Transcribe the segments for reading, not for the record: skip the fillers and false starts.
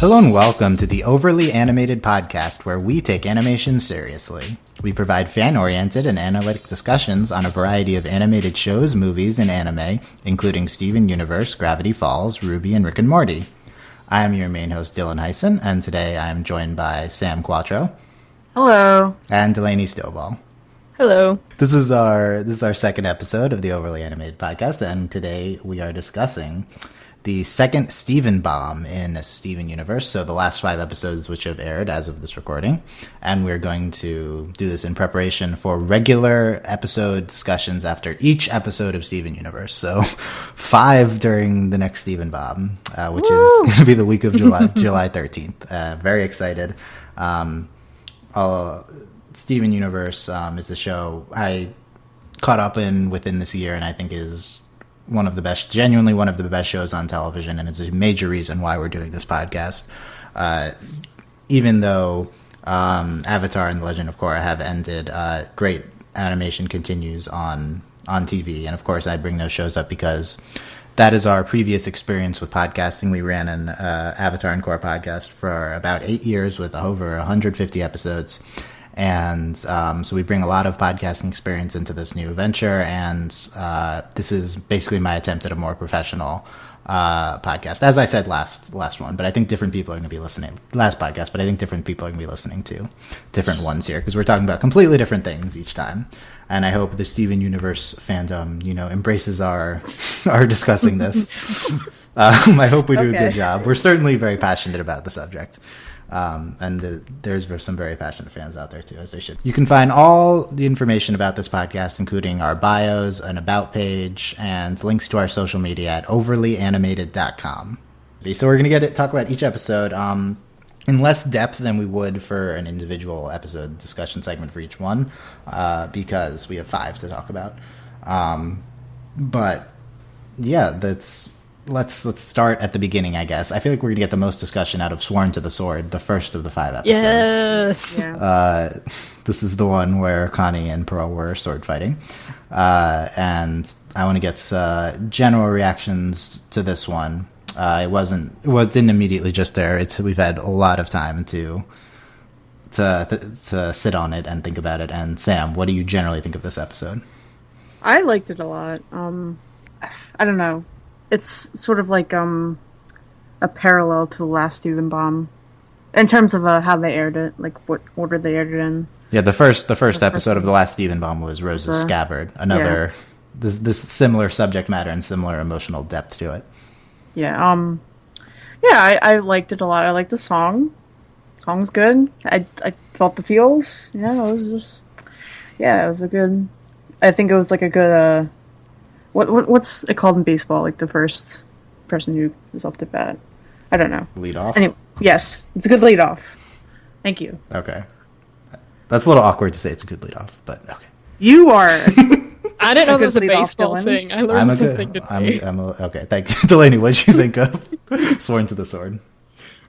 Hello and welcome to the Overly Animated Podcast, where we take animation seriously. We provide fan-oriented and analytic discussions on a variety of animated shows, movies, and anime, including Steven Universe, Gravity Falls, Ruby, and Rick and Morty. I am your main host, Dylan Hysen, and today I am joined by Sam Quattro. Hello. And Delaney Stovall. Hello. This is our second episode of the Overly Animated Podcast, and today we are discussing the second Steven bomb in Steven Universe, so the last 5 episodes which have aired as of this recording. And we're going to do this in preparation for regular episode discussions after each episode of Steven Universe. So 5 during the next Steven bomb, which is going to be the week of July 13th. Very excited. Steven Universe is a show I caught up within this year, and I think is genuinely one of the best shows on television, and it's a major reason why we're doing this podcast. Even though Avatar and The Legend of Korra have ended, great animation continues on TV, and of course I bring those shows up because that is our previous experience with podcasting. We ran an Avatar and Korra podcast for about 8 years with over 150 episodes. And so we bring a lot of podcasting experience into this new venture, and this is basically my attempt at a more professional podcast. As I said last one, but I think different people are going to be listening. Last podcast, but I think different people are going to be listening to different ones here, because we're talking about completely different things each time. And I hope the Steven Universe fandom, embraces our discussing this. I hope we do a good job. We're certainly very passionate about the subject. And there's some very passionate fans out there too, as they should. You can find all the information about this podcast, including our bios, an about page, and links to our social media at overlyanimated.com. So we're going to talk about each episode in less depth than we would for an individual episode discussion segment for each one, because we have 5 to talk about. But yeah, Let's start at the beginning, I guess. I feel like we're going to get the most discussion out of Sworn to the Sword, the first of the 5 episodes. Yes. Yeah. This is the one where Connie and Pearl were sword fighting. And I want to get general reactions to this one. It didn't immediately just there. We've had a lot of time to sit on it and think about it. And Sam, what do you generally think of this episode? I liked it a lot. I don't know. It's sort of like a parallel to the last Steven bomb in terms of how they aired it, like what order they aired it in. Yeah, the first episode of the last Steven bomb was Rose's Scabbard. Another this similar subject matter and similar emotional depth to it. Yeah. I liked it a lot. I liked the song. The song's good. I felt the feels. Yeah, it was a good. I think it was like a good. What's it called in baseball? Like the first person who is up to bat. I don't know. Lead off? Anyway, yes, it's a good lead off. Thank you. Okay. That's a little awkward to say it's a good lead off, but okay. You are. I didn't know there was a baseball thing. I learned something today. Okay, thank you. Delaney, what did you think of Sworn to the Sword?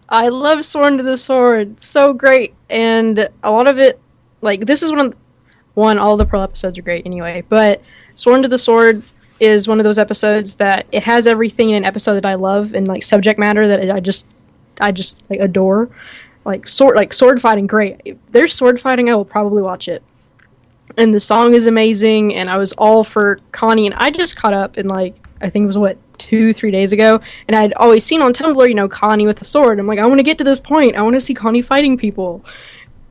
I love Sworn to the Sword. So great. And a lot of it, like, this is all the Pearl episodes are great anyway, but Sworn to the Sword is one of those episodes that it has everything in an episode that I love, and like subject matter that I just like adore. Like sword fighting, great. If there's sword fighting, I will probably watch it. And the song is amazing, and I was all for Connie, and I just caught up in I think it was 2-3 days ago, and I'd always seen on Tumblr, Connie with a sword. I'm like, I want to get to this point. I want to see Connie fighting people.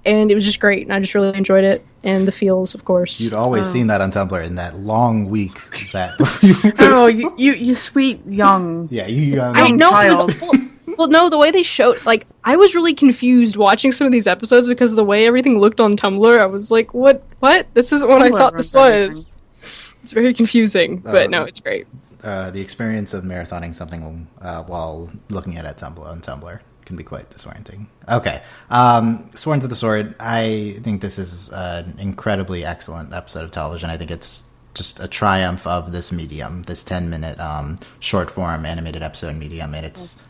And it was just great, and I just really enjoyed it, and the feels, of course. You'd always seen that on Tumblr in that long week. You sweet young. Yeah, you young. I know. Child. Well, no, the way they showed, I was really confused watching some of these episodes because of the way everything looked on Tumblr. I was like, what? This isn't what I thought this was. It's very confusing, but no, it's great. The experience of marathoning something while looking at it on Tumblr can be quite disorienting. Okay. Sworn to the Sword. I think this is an incredibly excellent episode of television. I think it's just a triumph of this medium, this 10-minute short form animated episode medium, and it's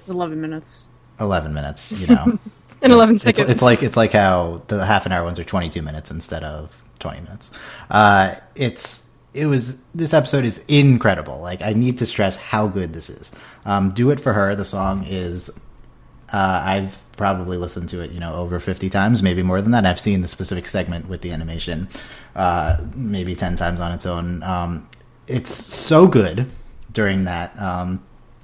11 minutes. 11 minutes, and 11 seconds. It's like how the half an hour ones are 22 minutes instead of 20 minutes. This episode is incredible. I need to stress how good this is. Do It For Her, the song, is I've probably listened to it, over 50 times, maybe more than that. I've seen the specific segment with the animation maybe 10 times on its own. It's so good during that.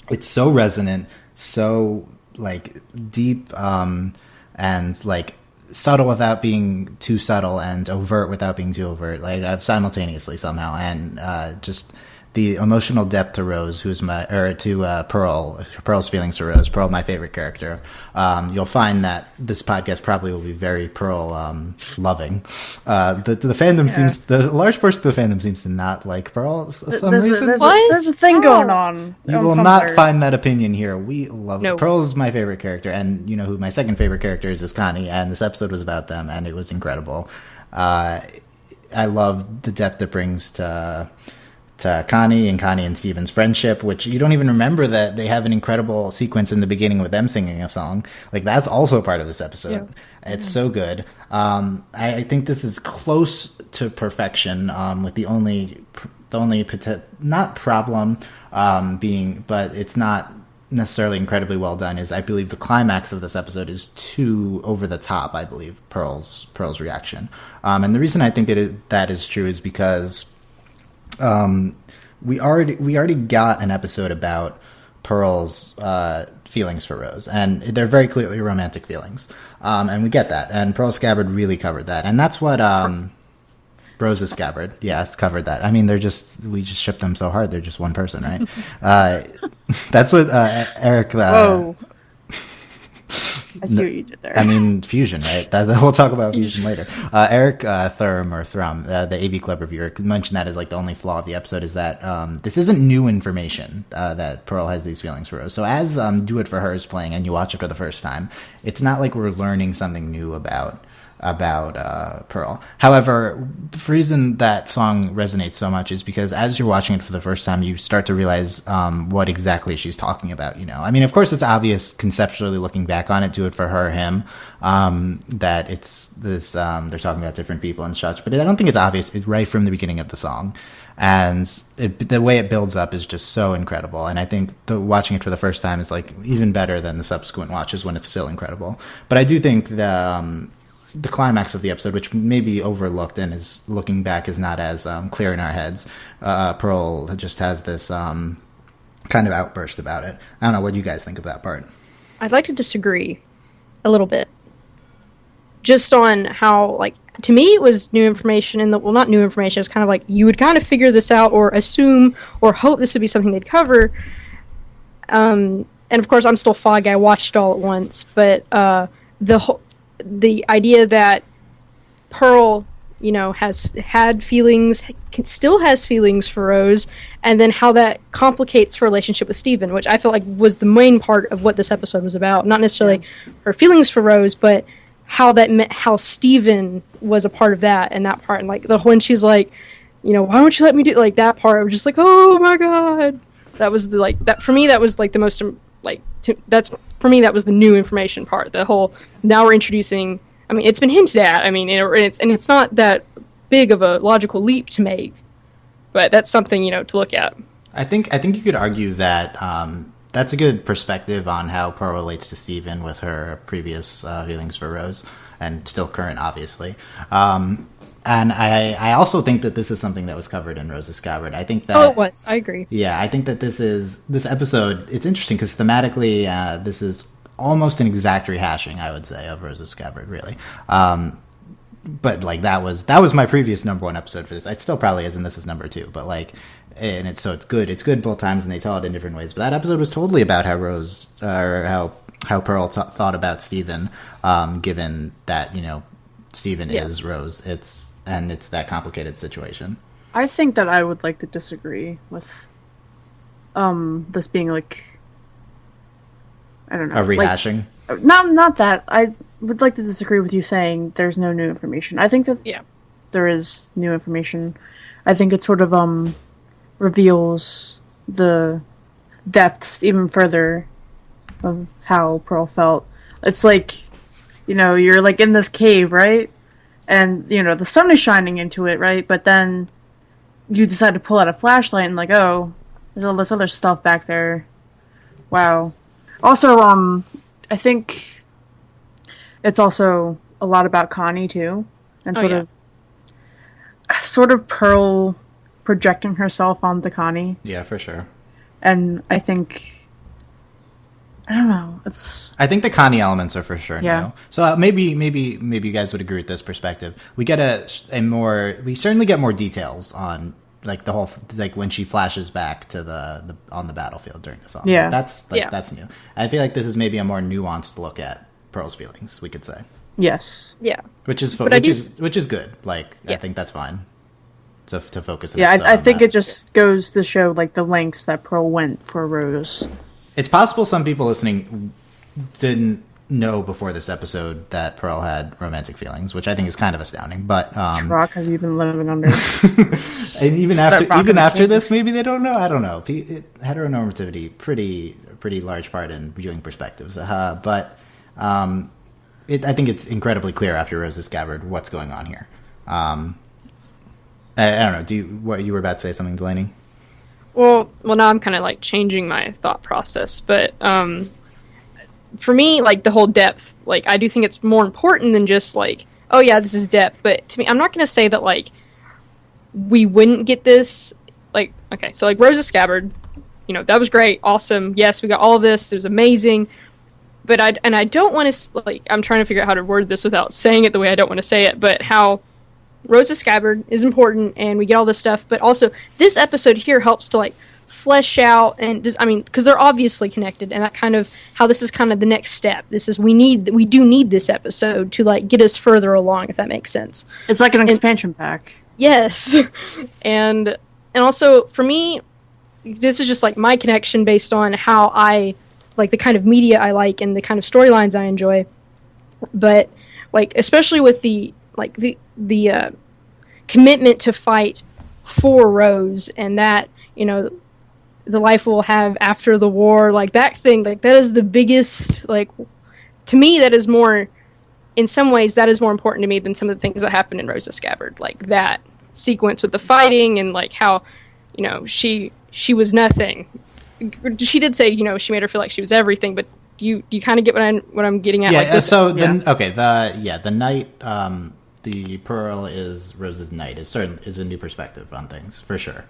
It's so resonant, so like deep, and like subtle without being too subtle, and overt without being too overt, like simultaneously somehow. And just the emotional depth to Rose, Pearl's feelings to Rose. Pearl, my favorite character. You'll find that this podcast probably will be very Pearl loving. The fandom seems, the large portion of the fandom seems to not like Pearl for some reason. There's a thing going on. You will Tumblr. not find that opinion here. We love No. Pearl's my favorite character, and who my second favorite character is Connie, and this episode was about them, and it was incredible. I love the depth it brings to Connie and Steven's friendship, which you don't even remember that they have an incredible sequence in the beginning with them singing a song. Like, that's also part of this episode. Yeah. It's so good. I think this is close to perfection, with the only not problem being, but it's not necessarily incredibly well done, is I believe the climax of this episode is too over the top. I believe Pearl's reaction, and the reason I think that is true is because we already got an episode about Pearl's feelings for Rose, and they're very clearly romantic feelings, and we get that, and Pearl's Scabbard really covered that, and that's what Rose's Scabbard, covered that. I mean, we just ship them so hard, they're just one person, right? That's what Eric. Whoa. I see what you did there. I mean, fusion, right? We'll talk about fusion later. Eric Thrum, the AV Club reviewer, mentioned that as like the only flaw of the episode is that this isn't new information that Pearl has these feelings for Rose. So as Do It For Her is playing and you watch it for the first time, it's not like we're learning something new about Pearl. However, the reason that song resonates so much is because as you're watching it for the first time, you start to realize what exactly she's talking about. I mean, of course, it's obvious conceptually looking back on it, Do It For Her, him, that it's this, they're talking about different people and such, but I don't think it's obvious right from the beginning of the song. And the way it builds up is just so incredible. And I think watching it for the first time is like even better than the subsequent watches when it's still incredible. But I do think the climax of the episode, which may be overlooked and is looking back is not as clear in our heads. Pearl just has this kind of outburst about it. I don't know. What do you guys think of that part? I'd like to disagree a little bit. Just on how, like, to me it was new information, well, not new information, it's kind of like you would kind of figure this out or assume or hope this would be something they'd cover. And of course, I'm still foggy. I watched it all at once, but the idea that Pearl, has had feelings, still has feelings for Rose, and then how that complicates her relationship with Steven, which I feel like was the main part of what this episode was about. Not necessarily her feelings for Rose, but how that meant how Steven was a part of that and that part. And like when she's like, why don't you let me do like that part? I was just like, oh my god, that was that for me. That was like the most for me, that was the new information part. The whole, now we're introducing, I mean, it's been hinted at, I mean, it's not that big of a logical leap to make, but that's something, to look at. I think you could argue that that's a good perspective on how Pearl relates to Steven with her previous feelings for Rose, and still current, obviously. And I also think that this is something that was covered in Rose's Scabbard. I think that... Oh, it was. I agree. Yeah, I think that this episode, it's interesting because thematically, this is almost an exact rehashing, I would say, of Rose's Scabbard, really. But, like, that was my previous number one episode for this. It still probably is, and this is number two. But, like, and it's good. It's good both times, and they tell it in different ways. But that episode was totally about how Rose, or how Pearl thought about Steven, given that, Steven is Rose. It's that complicated situation. I think that I would like to disagree with this being like, I don't know, a rehashing. Like, not that. I would like to disagree with you saying there's no new information. I think that there is new information. I think it sort of reveals the depths even further of how Pearl felt. It's like, you're like in this cave, right? And, the sun is shining into it, right? But then you decide to pull out a flashlight and like, oh, there's all this other stuff back there. Wow. Also, I think it's also a lot about Connie too, and sort of Pearl projecting herself onto Connie. Yeah, for sure. And I think, I don't know. I think the Connie elements are for sure. Yeah. New. So maybe you guys would agree with this perspective. We get we certainly get more details on like the whole, like when she flashes back to the on the battlefield during the song. Yeah. That's new. I feel like this is maybe a more nuanced look at Pearl's feelings, we could say. Yes. Yeah. Which is good. Like, I think that's fine. To focus. I think it just goes to show like the lengths that Pearl went for Rose. It's possible some people listening didn't know before this episode that Pearl had romantic feelings, which I think is kind of astounding. But rock have you been living under? And even after this, maybe they don't know. I don't know. Heteronormativity, pretty large part in viewing perspectives. But I think it's incredibly clear after Rose's Scabbard what's going on here. I don't know. What you were about to say something, Delaney? Well, now I'm kind of like changing my thought process, but for me, like the whole depth, like I do think it's more important than just like, oh yeah, this is depth. But to me, I'm not going to say that like we wouldn't get this. Like, okay, so like Rose's Scabbard, that was great, awesome. Yes, we got all of this. It was amazing. But I don't want to like, I'm trying to figure out how to word this without saying it the way I don't want to say it. But how Rose's Scabbard is important, and we get all this stuff, but also this episode here helps to like flesh out and because they're obviously connected, and that kind of how this is kind of the next step. This is we do need this episode to like get us further along, if that makes sense. It's like an expansion pack. Yes, and also for me, this is just like my connection based on how I like the kind of media I like and the kind of storylines I enjoy, but like especially with the commitment to fight for Rose, and that the life we'll have after the war, like that thing, like that is the biggest, like to me that is more, in some ways that is more important to me than some of the things that happened in Rose's Scabbard, like that sequence with the fighting and like how she was nothing. She did say she made her feel like she was everything, but you kind of get what I'm getting at. Yeah. Like this, so the night. The Pearl is Rose's night is a new perspective on things for sure.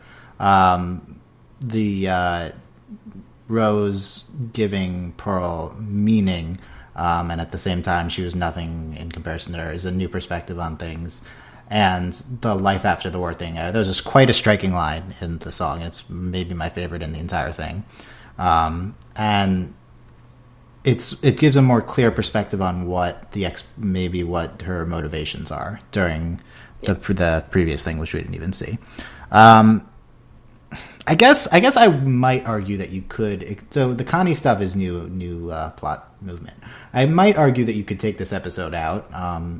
The Rose giving Pearl meaning, and at the same time she was nothing in comparison to her, is a new perspective on things. And the life after the war thing, there's just quite a striking line in the song. It's maybe my favorite in the entire thing, and it gives a more clear perspective on what what her motivations are during the previous thing, which we didn't even see. I guess I might argue that you could. So the Connie stuff is new plot movement. I might argue that you could take this episode out,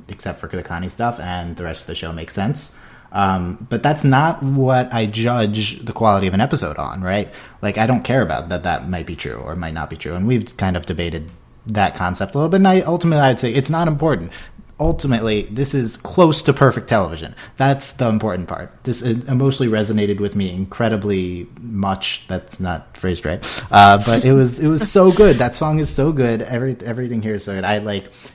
except for the Connie stuff, and the rest of the show makes sense. But that's not what I judge the quality of an episode on, right? Like, I don't care about that might be true or might not be true. And we've kind of debated that concept a little bit. And ultimately, I'd say it's not important. Ultimately, this is close to perfect television. That's the important part. This emotionally resonated with me incredibly much. That's not phrased right. But it was so good. That song is so good. Everything here is so good.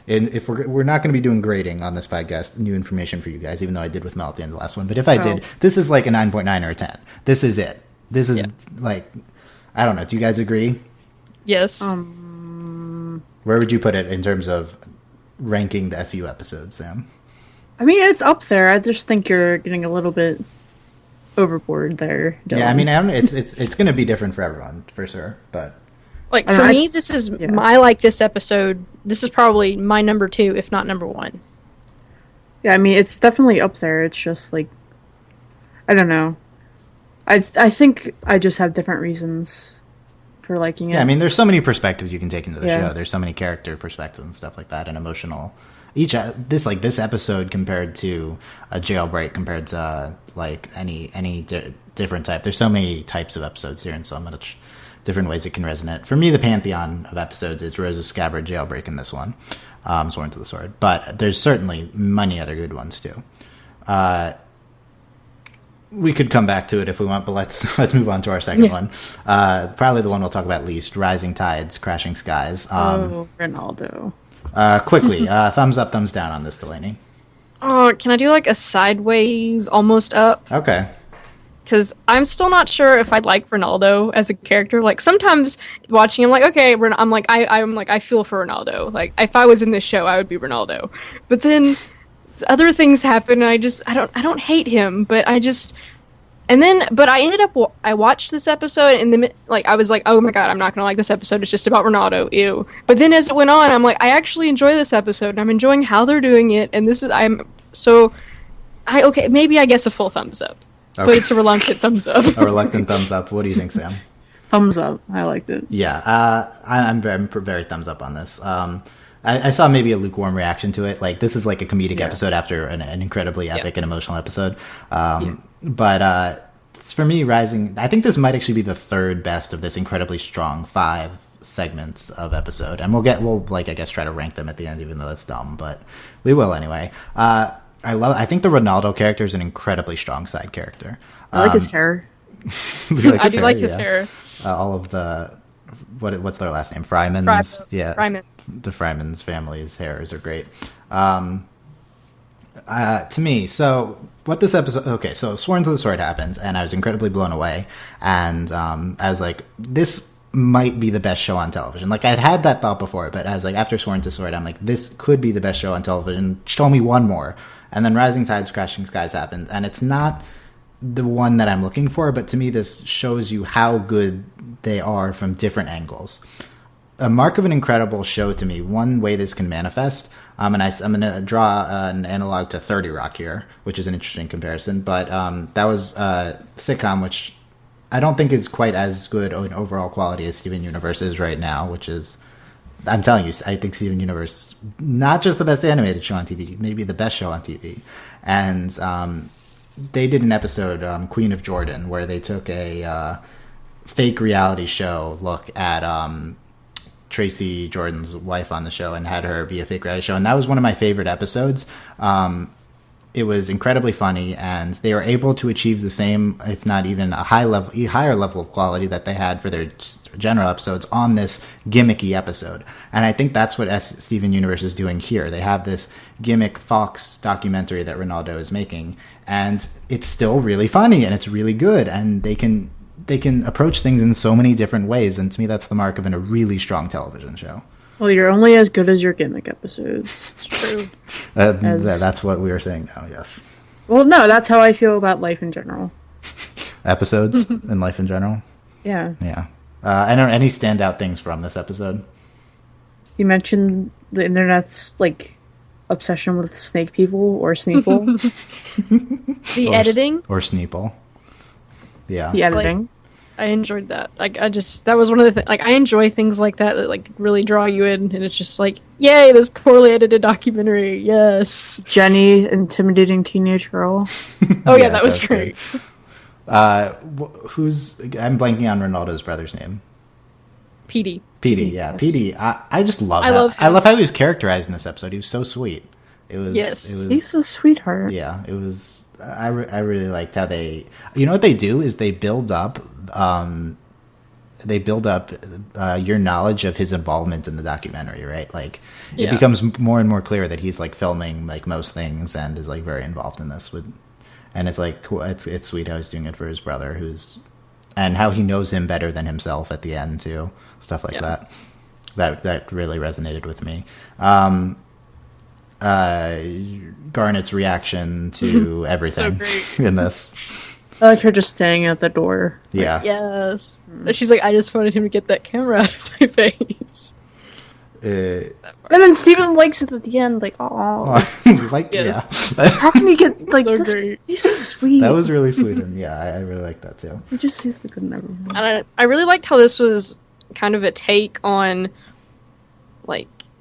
And if we're not going to be doing grading on this podcast, new information for you guys, even though I did with Mel at the end of the last one. But if I did, this is like a 9.9 or a 10. This is it. This is like, I don't know. Do you guys agree? Yes. Where would you put it in terms of ranking the SU episodes, Sam? I mean, it's up there. I just think you're getting a little bit overboard there, Dylan. Yeah, I mean, it's going to be different for everyone, for sure. But like for me, this is this episode. This is probably my number 2, if not number 1. Yeah, I mean, it's definitely up there. It's just like, I don't know. I think I just have different reasons for liking it. Yeah, I mean, there's so many perspectives you can take into the show. There's so many character perspectives and stuff like that, and emotional. This episode compared to a Jailbreak, compared to like any different type. There's so many types of episodes here, and so much different ways it can resonate. For me, the pantheon of episodes is Rose's Scabbard, Jailbreak, and this one, Sworn to the Sword. But there's certainly many other good ones too. we could come back to it if we want, but let's move on to our second one. Probably the one we'll talk about least: Rising Tides, Crashing Skies. Ronaldo. Quickly, thumbs up, thumbs down on this, Delaney. Oh, can I do like a sideways, almost up? Okay. Because I'm still not sure if I like Ronaldo as a character. Like sometimes watching him, like okay, I'm like I feel for Ronaldo. Like if I was in this show, I would be Ronaldo. But then other things happen, and I don't hate him, but I ended up I watched this episode, and then like I was like, oh my god, I'm not gonna like this episode. It's just about Ronaldo, ew. But then as it went on, I'm like, I actually enjoy this episode, and I'm enjoying how they're doing it, and maybe I guess a full thumbs up. Okay. But it's a reluctant thumbs up. A reluctant thumbs up. What do you think, Sam? Thumbs up. I liked it. Yeah, I'm very thumbs up on this. I saw maybe a lukewarm reaction to it. Like, this is like a comedic episode after an incredibly epic and emotional episode. But it's, for me, Rising, I think this might actually be the third best of this incredibly strong 5 segments of episode. And we'll I guess try to rank them at the end, even though that's dumb, but we will anyway. I think the Ronaldo character is an incredibly strong side character. I like his hair. I do like his hair. All of the what's their last name? Fryman's. Yeah, Fryman. The Fryman's family's hairs are great. To me, so what this episode... Okay, so Sworn to the Sword happens, and I was incredibly blown away. And I was like, this might be the best show on television. Like, I'd had that thought before, but I was like, after Sworn to the Sword, I'm like, this could be the best show on television. Show me one more. And then Rising Tides, Crashing Skies happened, and it's not the one that I'm looking for, but to me, this shows you how good they are from different angles. A mark of an incredible show to me, one way this can manifest, and I'm going to draw an analog to 30 Rock here, which is an interesting comparison, but that was a sitcom, which I don't think is quite as good in overall quality as Steven Universe is right now, which is, I'm telling you, I think Steven Universe, not just the best animated show on TV, maybe the best show on TV. And they did an episode, Queen of Jordan, where they took a fake reality show look at Tracy Jordan's wife on the show and had her be a fake reality show. And that was one of my favorite episodes. It was incredibly funny, and they were able to achieve the same, if not even a higher level of quality that they had for their general episodes on this gimmicky episode. And I think that's what Steven Universe is doing here. They have this gimmick Fox documentary that Ronaldo is making, and it's still really funny, and it's really good, and they can approach things in so many different ways, and to me that's the mark of a really strong television show. Well, you're only as good as your gimmick episodes. It's true. That's what we were saying now, yes. Well, no, that's how I feel about life in general. Episodes and life in general? Yeah. Yeah. I don't know any standout things from this episode. You mentioned the internet's, obsession with snake people or Sneeple. Editing? Or Sneeple. Yeah. The editing. I enjoyed that. That was one of the things. I enjoy things like that really draw you in, and it's just yay, this poorly edited documentary. Yes. Jenny, intimidating teenage girl. Oh yeah, that was great. I'm blanking on Ronaldo's brother's name. Petey. Petey, yeah. Yes. Petey, I just love I that. love him. I love how he was characterized in this episode. He was so sweet. Yes. He's a sweetheart. Yeah, it was... I really liked how they... You know what they do is they build up your knowledge of his involvement in the documentary, right? It becomes more and more clear that he's filming most things and is very involved in this. And it's cool. It's sweet how he's doing it for his brother, and how he knows him better than himself at the end too. Stuff like that. That really resonated with me. Garnet's reaction to everything in this. I like her just standing at the door. Yeah. Yes. She's like, I just wanted him to get that camera out of my face. And then Steven likes it at the end, aw. Yes. Yeah. How can you get, so this? great. He's so sweet. That was really sweet, and yeah, I really like that too. He just sees the good in everyone. And I really liked how this was kind of a take on,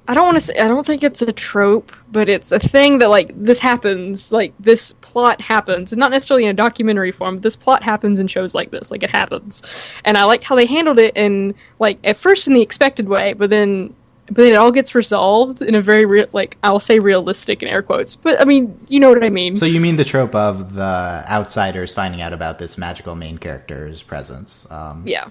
I don't think it's a trope, but it's a thing that, this happens, this plot happens. It's not necessarily in a documentary form, but this plot happens in shows like this, it happens. And I liked how they handled it in, at first in the expected way, but then but it all gets resolved in a very real, like, I'll say realistic in air quotes, but I mean, you know what I mean. So you mean the trope of the outsiders finding out about this magical main character's presence? Yeah.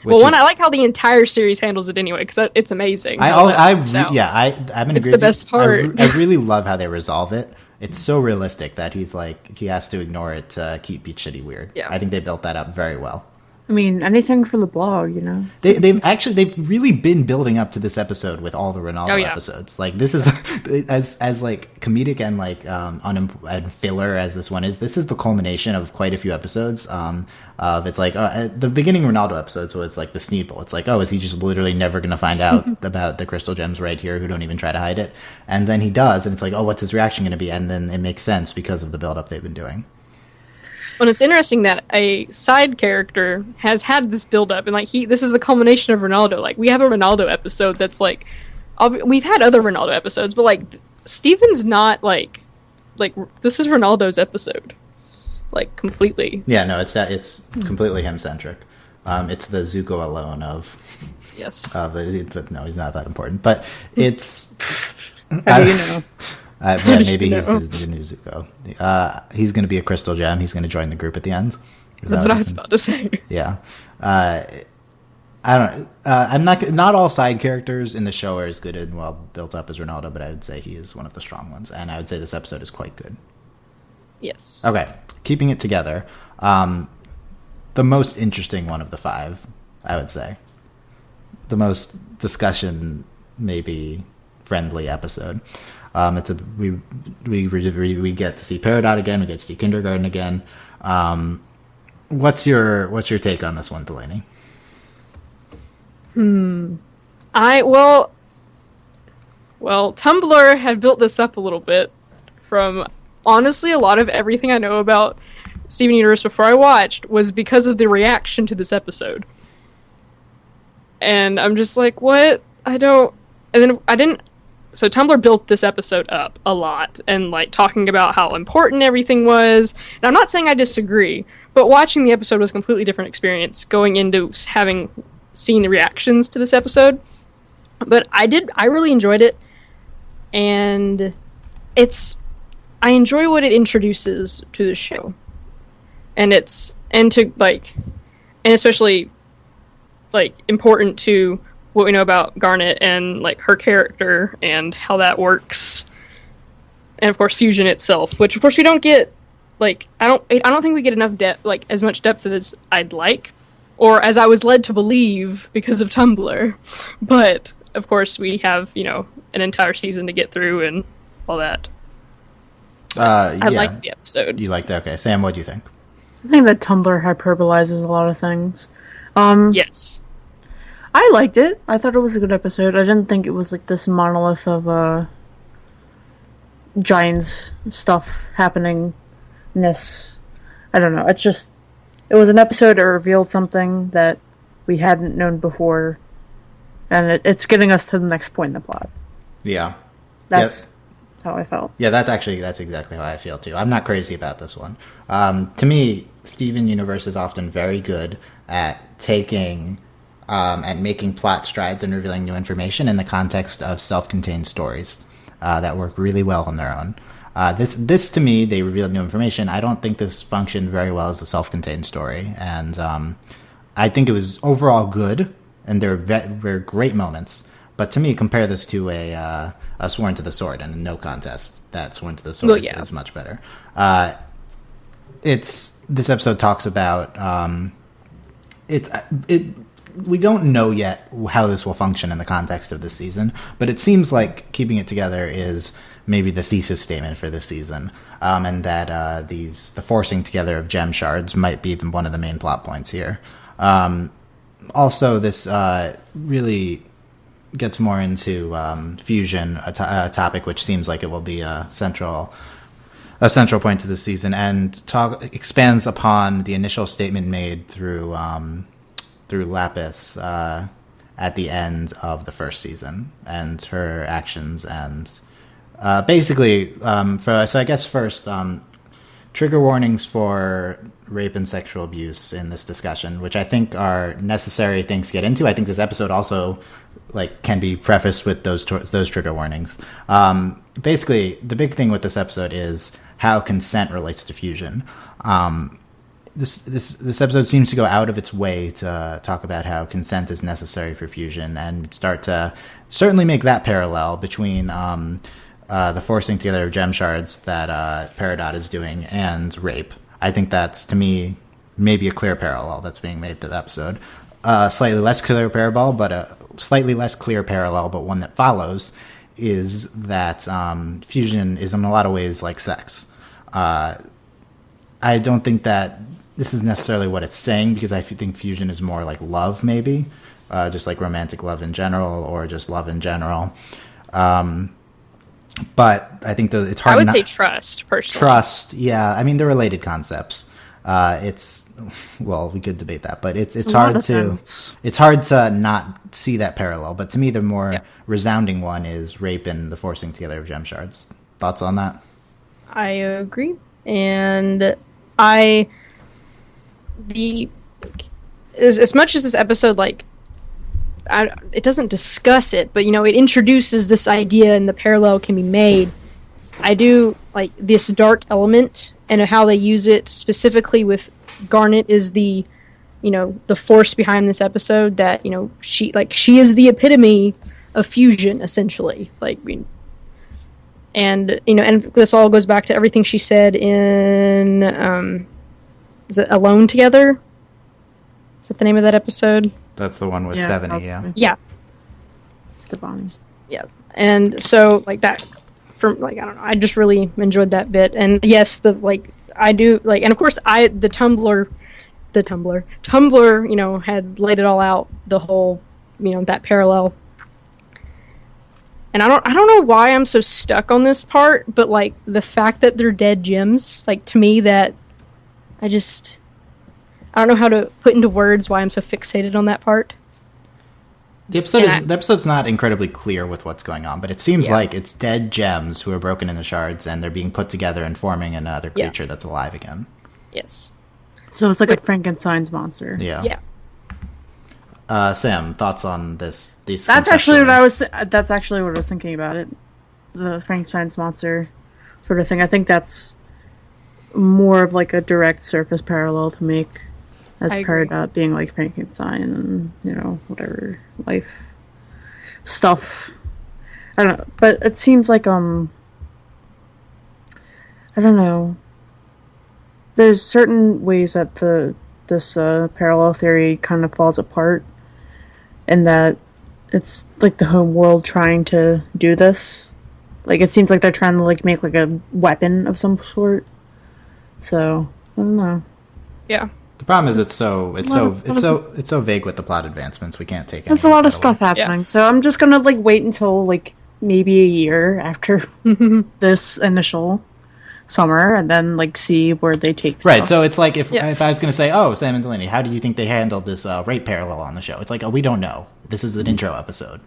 Well, I like how the entire series handles it anyway, because it's amazing. I'm in it's the best part. I really love how they resolve it. It's so realistic that he has to ignore it to keep it shitty weird. Yeah. I think they built that up very well. I mean, anything for the blog, you know. They've really been building up to this episode with all the Ronaldo episodes. Like, this is as like comedic and like and filler as this one is. This is the culmination of quite a few episodes. Of it's like the beginning Ronaldo episode, so it's like the Sneeple. It's like, oh, is he just literally never going to find out about the crystal gems right here? Who don't even try to hide it, and then he does, and it's like, oh, what's his reaction going to be? And then it makes sense because of the build up they've been doing. Well, it's interesting that a side character has had this build-up, and like this is the culmination of Ronaldo. Like, we have a Ronaldo episode that's like, we've had other Ronaldo episodes, but like Steven's not like this is Ronaldo's episode, like completely. Yeah, no, it's completely him centric. It's the Zuko alone of yes, but no, he's not that important. But it's How do you know? Maybe he's the new Zuko. He's going to be a crystal gem. He's going to join the group at the end. That's what I was about to say. Yeah. I don't know. I'm not all side characters in the show are as good and well built up as Ronaldo, but I would say he is one of the strong ones. And I would say this episode is quite good. Yes. Okay. Keeping it together. The most interesting one of the 5, I would say. The most discussion, maybe friendly episode. We get to see Peridot again. We get to see Kindergarten again. What's your take on this one, Delaney? Well, Tumblr had built this up a little bit from honestly a lot of everything I know about Steven Universe before I watched was because of the reaction to this episode. And I'm just like, what? So Tumblr built this episode up a lot and like talking about how important everything was. And I'm not saying I disagree, but watching the episode was a completely different experience going into having seen the reactions to this episode. But I really enjoyed it. And I enjoy what it introduces to the show. And especially like important to what we know about Garnet and like her character and how that works, and of course Fusion itself, which of course we don't get. Like I don't think we get enough depth, like as much depth as I'd like, or as I was led to believe because of Tumblr. But of course we have an entire season to get through and all that. I liked the episode. You liked it? Okay, Sam, what do you think? I think that Tumblr hyperbolizes a lot of things. Yes. I liked it. I thought it was a good episode. I didn't think it was like this monolith of giants stuff happening. I don't know. It was an episode that revealed something that we hadn't known before, and it's getting us to the next point in the plot. Yeah. That's how I felt. Yeah, that's exactly how I feel too. I'm not crazy about this one. To me, Steven Universe is often very good at taking and making plot strides and revealing new information in the context of self-contained stories that work really well on their own. This to me, they revealed new information. I don't think this functioned very well as a self-contained story, and I think it was overall good, and there were great moments. But to me, compare this to a Sworn to the Sword, and no contest that Sworn to the Sword is much better. This episode talks about we don't know yet how this will function in the context of this season, but it seems like keeping it together is maybe the thesis statement for this season, and that the forcing together of gem shards might be one of the main plot points here. Also, this really gets more into fusion, a topic which seems like it will be a central point to this season, and expands upon the initial statement made through Lapis at the end of the first season and her actions, and basically so I guess first trigger warnings for rape and sexual abuse in this discussion, which I think are necessary things to get into. I think this episode also can be prefaced with those trigger warnings. Basically, the big thing with this episode is how consent relates to fusion. This episode seems to go out of its way to talk about how consent is necessary for fusion and start to certainly make that parallel between the forcing together of gem shards that Peridot is doing and rape. I think that's, to me, maybe a clear parallel that's being made to the episode. Slightly less clear parallel, but one that follows is that fusion is in a lot of ways like sex. I don't think that this is necessarily what it's saying, because I think fusion is more like love, maybe, just like romantic love in general, or just love in general. But I think it's hard. I would say trust, personally. Trust, yeah. I mean, they're related concepts. We could debate that, but it's hard to not see that parallel. But to me, the more resounding one is rape and the forcing together of gem shards. Thoughts on that? I agree, and as much as this episode it doesn't discuss it, but it introduces this idea and the parallel can be made. I do like this dark element and how they use it specifically with Garnet is the force behind this episode, that she is the epitome of fusion, essentially. And this all goes back to everything she said in is it Alone Together? Is that the name of that episode? That's the one with Stephanie, yeah. Stovall. Yeah. And so I don't know, I just really enjoyed that bit. And yes, I do and of course Tumblr, had laid it all out, the whole, that parallel. And I don't know why I'm so stuck on this part, but the fact that they're dead gems, to me, that I don't know how to put into words why I'm so fixated on that part. The episode's not incredibly clear with what's going on, but it seems like it's dead gems who are broken into shards, and they're being put together and forming another creature that's alive again. Yes. So it's like a Frankenstein's monster. Yeah. Yeah. Sam, thoughts on this? That's actually what I was. That's actually what I was thinking about it. The Frankenstein's monster sort of thing. I think that's more of a direct surface parallel to make, as Peridot being like Frankenstein and whatever life stuff. I don't know, but it seems like I don't know. There's certain ways that this parallel theory kind of falls apart, and that it's the home world trying to do this. It seems like they're trying to make a weapon of some sort. So I don't know. Yeah. The problem is it's so vague with the plot advancements. We can't take it. There's a lot of stuff happening. Yeah. So I'm just gonna wait until maybe a year after this initial summer, and then see where they take stuff. Right. So it's if I was gonna say, oh, Sam and Delaney, how do you think they handled this rape parallel on the show? It's we don't know. This is an intro episode.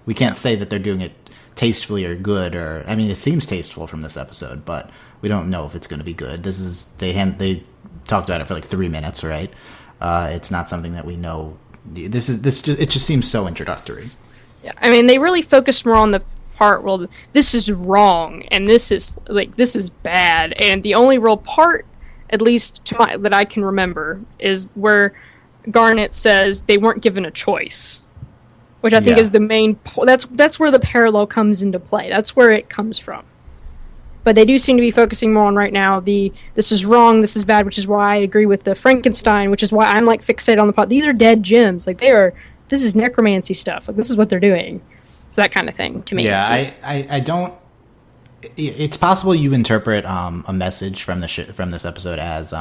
We can't say that they're doing it tastefully or good, or I mean, it seems tasteful from this episode, but we don't know if it's going to be good. This is they talked about it for 3 minutes, right? It's not something that we know. It just seems so introductory. Yeah, I mean, they really focused more on the part where this is wrong and this is bad, and the only real part, at least that I can remember, is where Garnet says they weren't given a choice, which I think is the main. That's where the parallel comes into play. That's where it comes from. But they do seem to be focusing more on right now this is wrong, this is bad, which is why I agree with the Frankenstein, which is why I'm fixated on the plot. These are dead gems. This is necromancy stuff. This is what they're doing. So that kind of thing to me. Yeah, I don't. It's possible you interpret a message from this episode as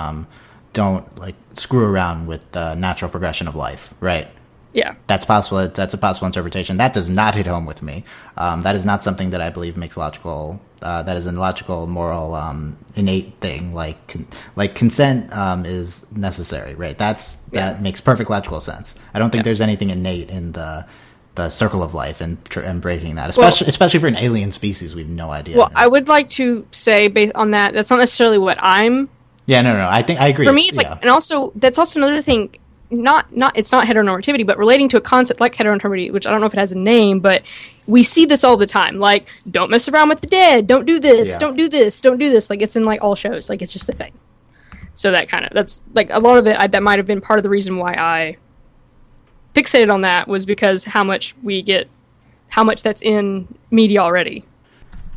don't screw around with the natural progression of life, right? Yeah, that's possible. That's a possible interpretation. That does not hit home with me. That is not something that I believe makes logical. That is a logical, moral, innate thing. Consent is necessary, right? That makes perfect logical sense. I don't think there's anything innate in the circle of life and breaking that, especially for an alien species. We have no idea. Well, I would like to say, based on that, that's not necessarily what I'm Yeah, no. I think I agree. For me, it's like, and also that's also another thing. Not it's not heteronormativity, but relating to a concept like heteronormativity, which I don't know if it has a name, but we see this all the time. Like, don't mess around with the dead. Don't do this. Don't do this. Don't do this. Like, it's in like all shows. Like, it's just a thing. So that's like a lot of it. That might have been part of the reason why I fixated on that, was because how much that's in media already.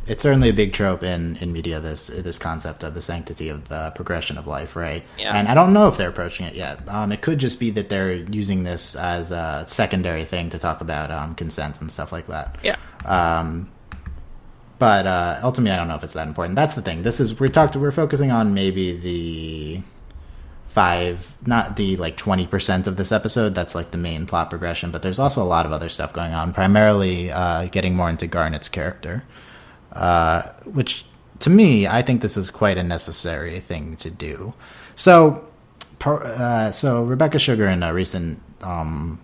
It's certainly a big trope in media, this concept of the sanctity of the progression of life, right? Yeah. And I don't know if they're approaching it yet. It could just be that they're using this as a secondary thing to talk about consent and stuff like that. Yeah. But ultimately, I don't know if it's that important. That's the thing. We're focusing on maybe the not the like 20% of this episode. That's like the main plot progression. But there's also a lot of other stuff going on. Primarily, getting more into Garnet's character. Which, to me, I think this is quite a necessary thing to do. So Rebecca Sugar in a recent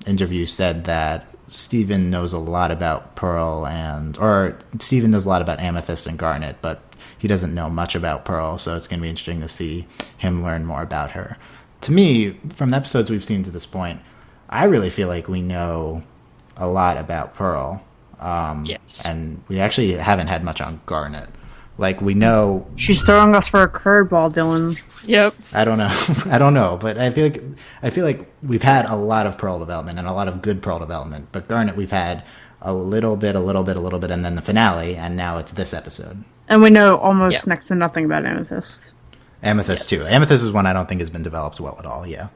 interview said that Steven knows a lot about Steven knows a lot about Amethyst and Garnet, but he doesn't know much about Pearl, so it's going to be interesting to see him learn more about her. To me, from the episodes we've seen to this point, I really feel like we know a lot about Pearl. Yes. And we actually haven't had much on Garnet. Like, we know She's throwing us for a curveball, Dylan. Yep. I don't know, but I feel like we've had a lot of Pearl development and a lot of good Pearl development. But Garnet, we've had a little bit, and then the finale, and now it's this episode. And we know almost next to nothing about Amethyst. Amethyst too. Amethyst is one I don't think has been developed well at all. Yeah.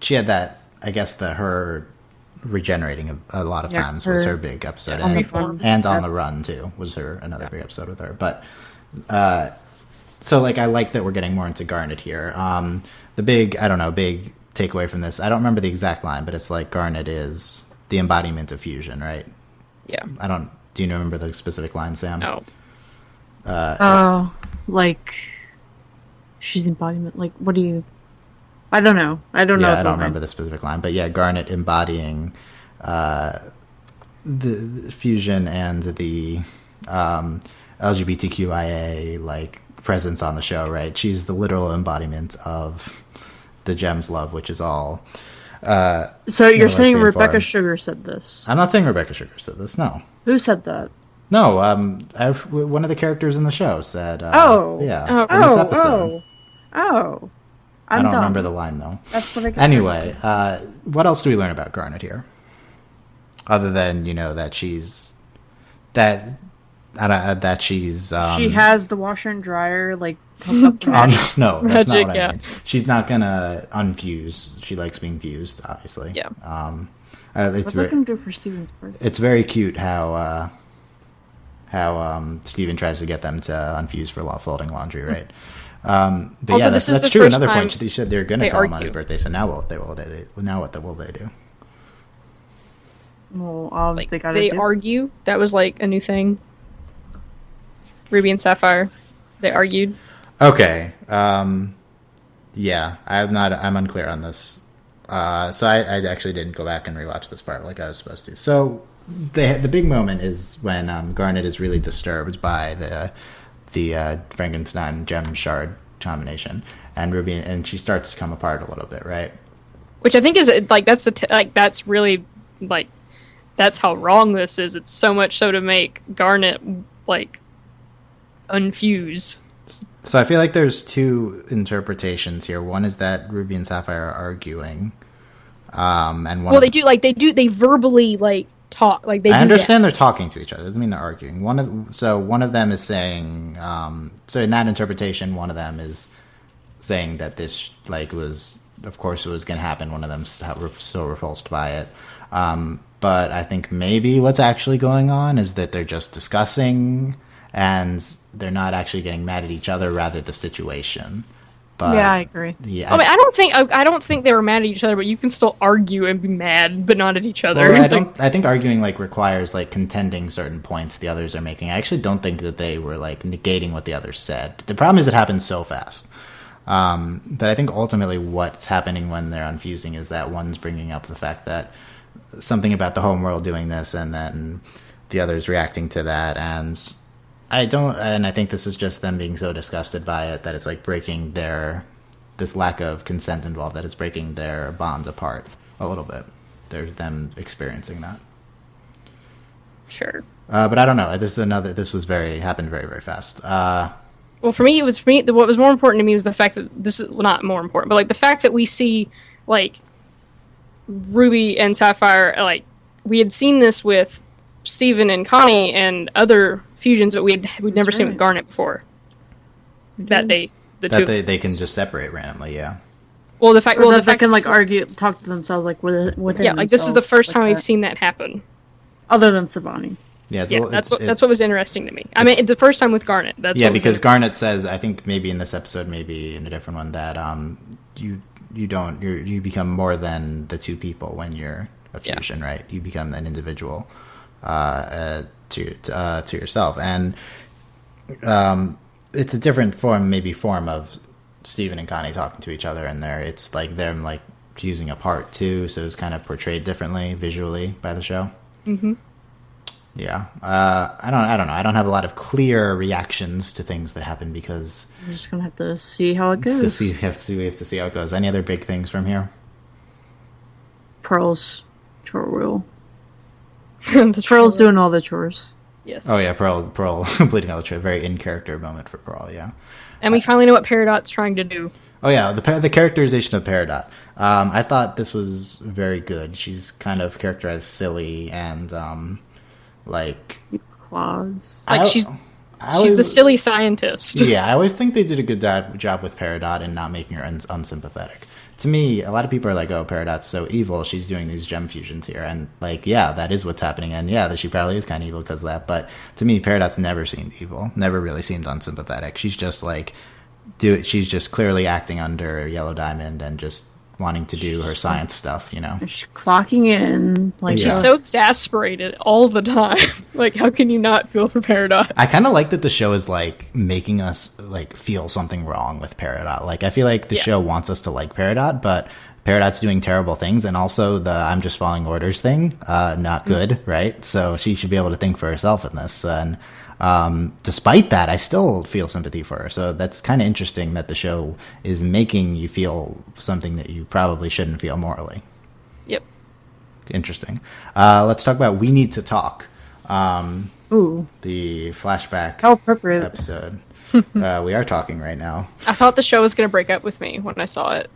She had that. I guess her regenerating a lot of times was her big episode, and on the run too was another big episode with her. But so like I like that we're getting more into Garnet here. The big takeaway from this, I don't remember the exact line, but it's like Garnet is the embodiment of fusion, right? Yeah. Do you remember the specific line, Sam? No. Like she's embodiment. Like, what do you? I don't know. I don't remember the specific line, but yeah, Garnet embodying the fusion and the LGBTQIA like presence on the show, right? She's the literal embodiment of the Gem's love, which is all. So you're saying Rebecca form. Sugar said this? I'm not saying Rebecca Sugar said this. No. Who said that? No. One of the characters in the show said. In this episode. I don't remember the line though. That's what I got. Anyway, what else do we learn about Garnet here? Other than that she's she has the washer and dryer like hooked up. No, that's Magic, not what I mean. She's not gonna unfuse. She likes being fused, obviously. Yeah. It's what can do for Steven's birthday? It's very cute how Steven tries to get them to unfuse for folding laundry, right? But also, yeah, that's true. Another time point, they said they're going to tell him on his birthday. So now what will they do? Well, obviously, they argue. That was like a new thing. Ruby and Sapphire, they argued. Okay. Yeah, I'm unclear on this. So I actually didn't go back and rewatch this part like I was supposed to. So the big moment is when Garnet is really disturbed by the Frankenstein gem shard combination, and Ruby, and she starts to come apart a little bit, right? Which I think is like that's really like that's how wrong this is. It's so much so to make Garnet like unfuse. So I feel like there's two interpretations here. One is that Ruby and Sapphire are arguing, and one they verbally like talk like they. I understand they're talking to each other. It doesn't mean they're arguing. One of them is saying. So in that interpretation, one of them is saying that this was, of course, it was going to happen. One of them's so repulsed by it. But I think maybe what's actually going on is that they're just discussing, and they're not actually getting mad at each other, rather the situation. But, yeah, I agree. Yeah, I don't think they were mad at each other, but you can still argue and be mad, but not at each other. Well, I think arguing requires contending certain points the others are making. I actually don't think that they were negating what the others said. The problem is it happens so fast. But I think ultimately what's happening when they're unfusing is that one's bringing up the fact that something about the homeworld doing this, and then the other's reacting to that, and I don't, and I think this is just them being so disgusted by it that it's like breaking this lack of consent involved, that it's breaking their bonds apart a little bit. There's them experiencing that. Sure. But I don't know. This happened very, very fast. Well, for me, what was more important to me was the fact that this is not more important, but like the fact that we see like Ruby and Sapphire, like we had seen this with Steven and Connie and other fusions, but we'd never seen with Garnet before. That they can just separate randomly, yeah. Well, the fact they can like argue, talk to themselves like within yeah, like this is the first time we've seen that happen, other than Savani. Yeah, that's what was interesting to me. I mean, the first time with Garnet. Because Garnet says, I think maybe in this episode, maybe in a different one, that you become more than the two people when you're a fusion, right? You become an individual to yourself, and it's a different form of Steven and Connie talking to each other, and it's like them like fusing apart too, so it's kind of portrayed differently visually by the show. Mm-hmm. Yeah, I don't know. I don't have a lot of clear reactions to things that happen because we're just gonna have to see how it goes. We have to see how it goes. Any other big things from here? Pearl's chore wheel. Pearl's doing all the chores. Yes. Oh yeah, Pearl completing all the chores. Very in character moment for Pearl. Yeah. And we finally know what Peridot's trying to do. Oh yeah, the characterization of Peridot. I thought this was very good. She's kind of characterized silly and like clods. Like she's the silly scientist. Yeah, I always think they did a good job with Peridot and not making her unsympathetic. To me, a lot of people are like, "Oh, Peridot's so evil. She's doing these gem fusions here," and like, yeah, that is what's happening, and yeah, that she probably is kind of evil because of that. But to me, Peridot's never seemed evil. Never really seemed unsympathetic. She's just like, she's just clearly acting under Yellow Diamond and just wanting to do her science stuff, you know. She's clocking in, like she's so exasperated all the time. Like, how can you not feel for Peridot? I kind of like that the show is like making us like feel something wrong with Peridot. Like, I feel like the show wants us to like Peridot, but Peridot's doing terrible things, and also the "I'm just following orders" thing, not good, right? So she should be able to think for herself in this, and despite that, I still feel sympathy for her. So that's kind of interesting that the show is making you feel something that you probably shouldn't feel morally. Yep. Interesting. Let's talk about We Need to Talk. Ooh. The flashback How appropriate. episode. We are talking right now. I thought the show was going to break up with me when I saw it.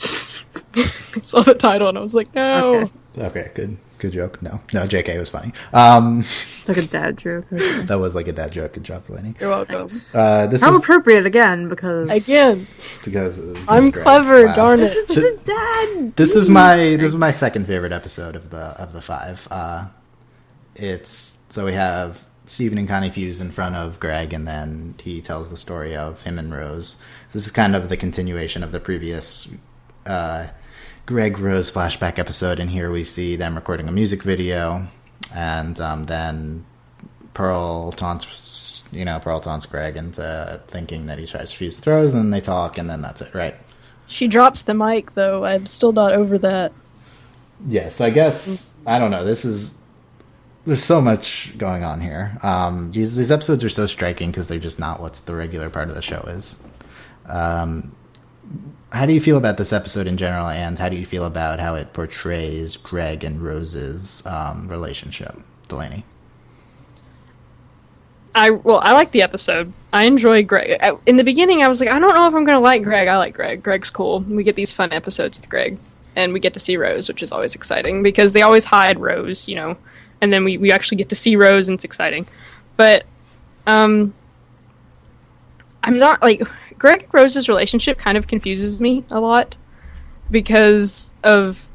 I saw the title and I was like, no. Okay, good joke. No, JK was funny. It's like a dad joke. That was like a dad joke. Good job, Delaney. You're welcome. How appropriate again, because I'm clever. Wow. Darn it! This is dad. This is my second favorite episode of the five. So we have Steven and Connie fuse in front of Greg, and then he tells the story of him and Rose. This is kind of the continuation of the previous Greg Rose flashback episode, and here we see them recording a music video, and then Pearl taunts Greg into thinking that he tries to fuse the throws, and then they talk, and then that's it, right? She drops the mic, though. I'm still not over that. Yeah, so I guess, I don't know, there's so much going on here. These episodes are so striking because they're just not what's the regular part of the show is. How do you feel about this episode in general, and how do you feel about how it portrays Greg and Rose's relationship, Delaney? I like the episode. I enjoy Greg. In the beginning, I was like, I don't know if I'm going to like Greg. I like Greg. Greg's cool. We get these fun episodes with Greg, and we get to see Rose, which is always exciting, because they always hide Rose, you know, and then we actually get to see Rose, and it's exciting. But I'm not, like... Greg and Rose's relationship kind of confuses me a lot because of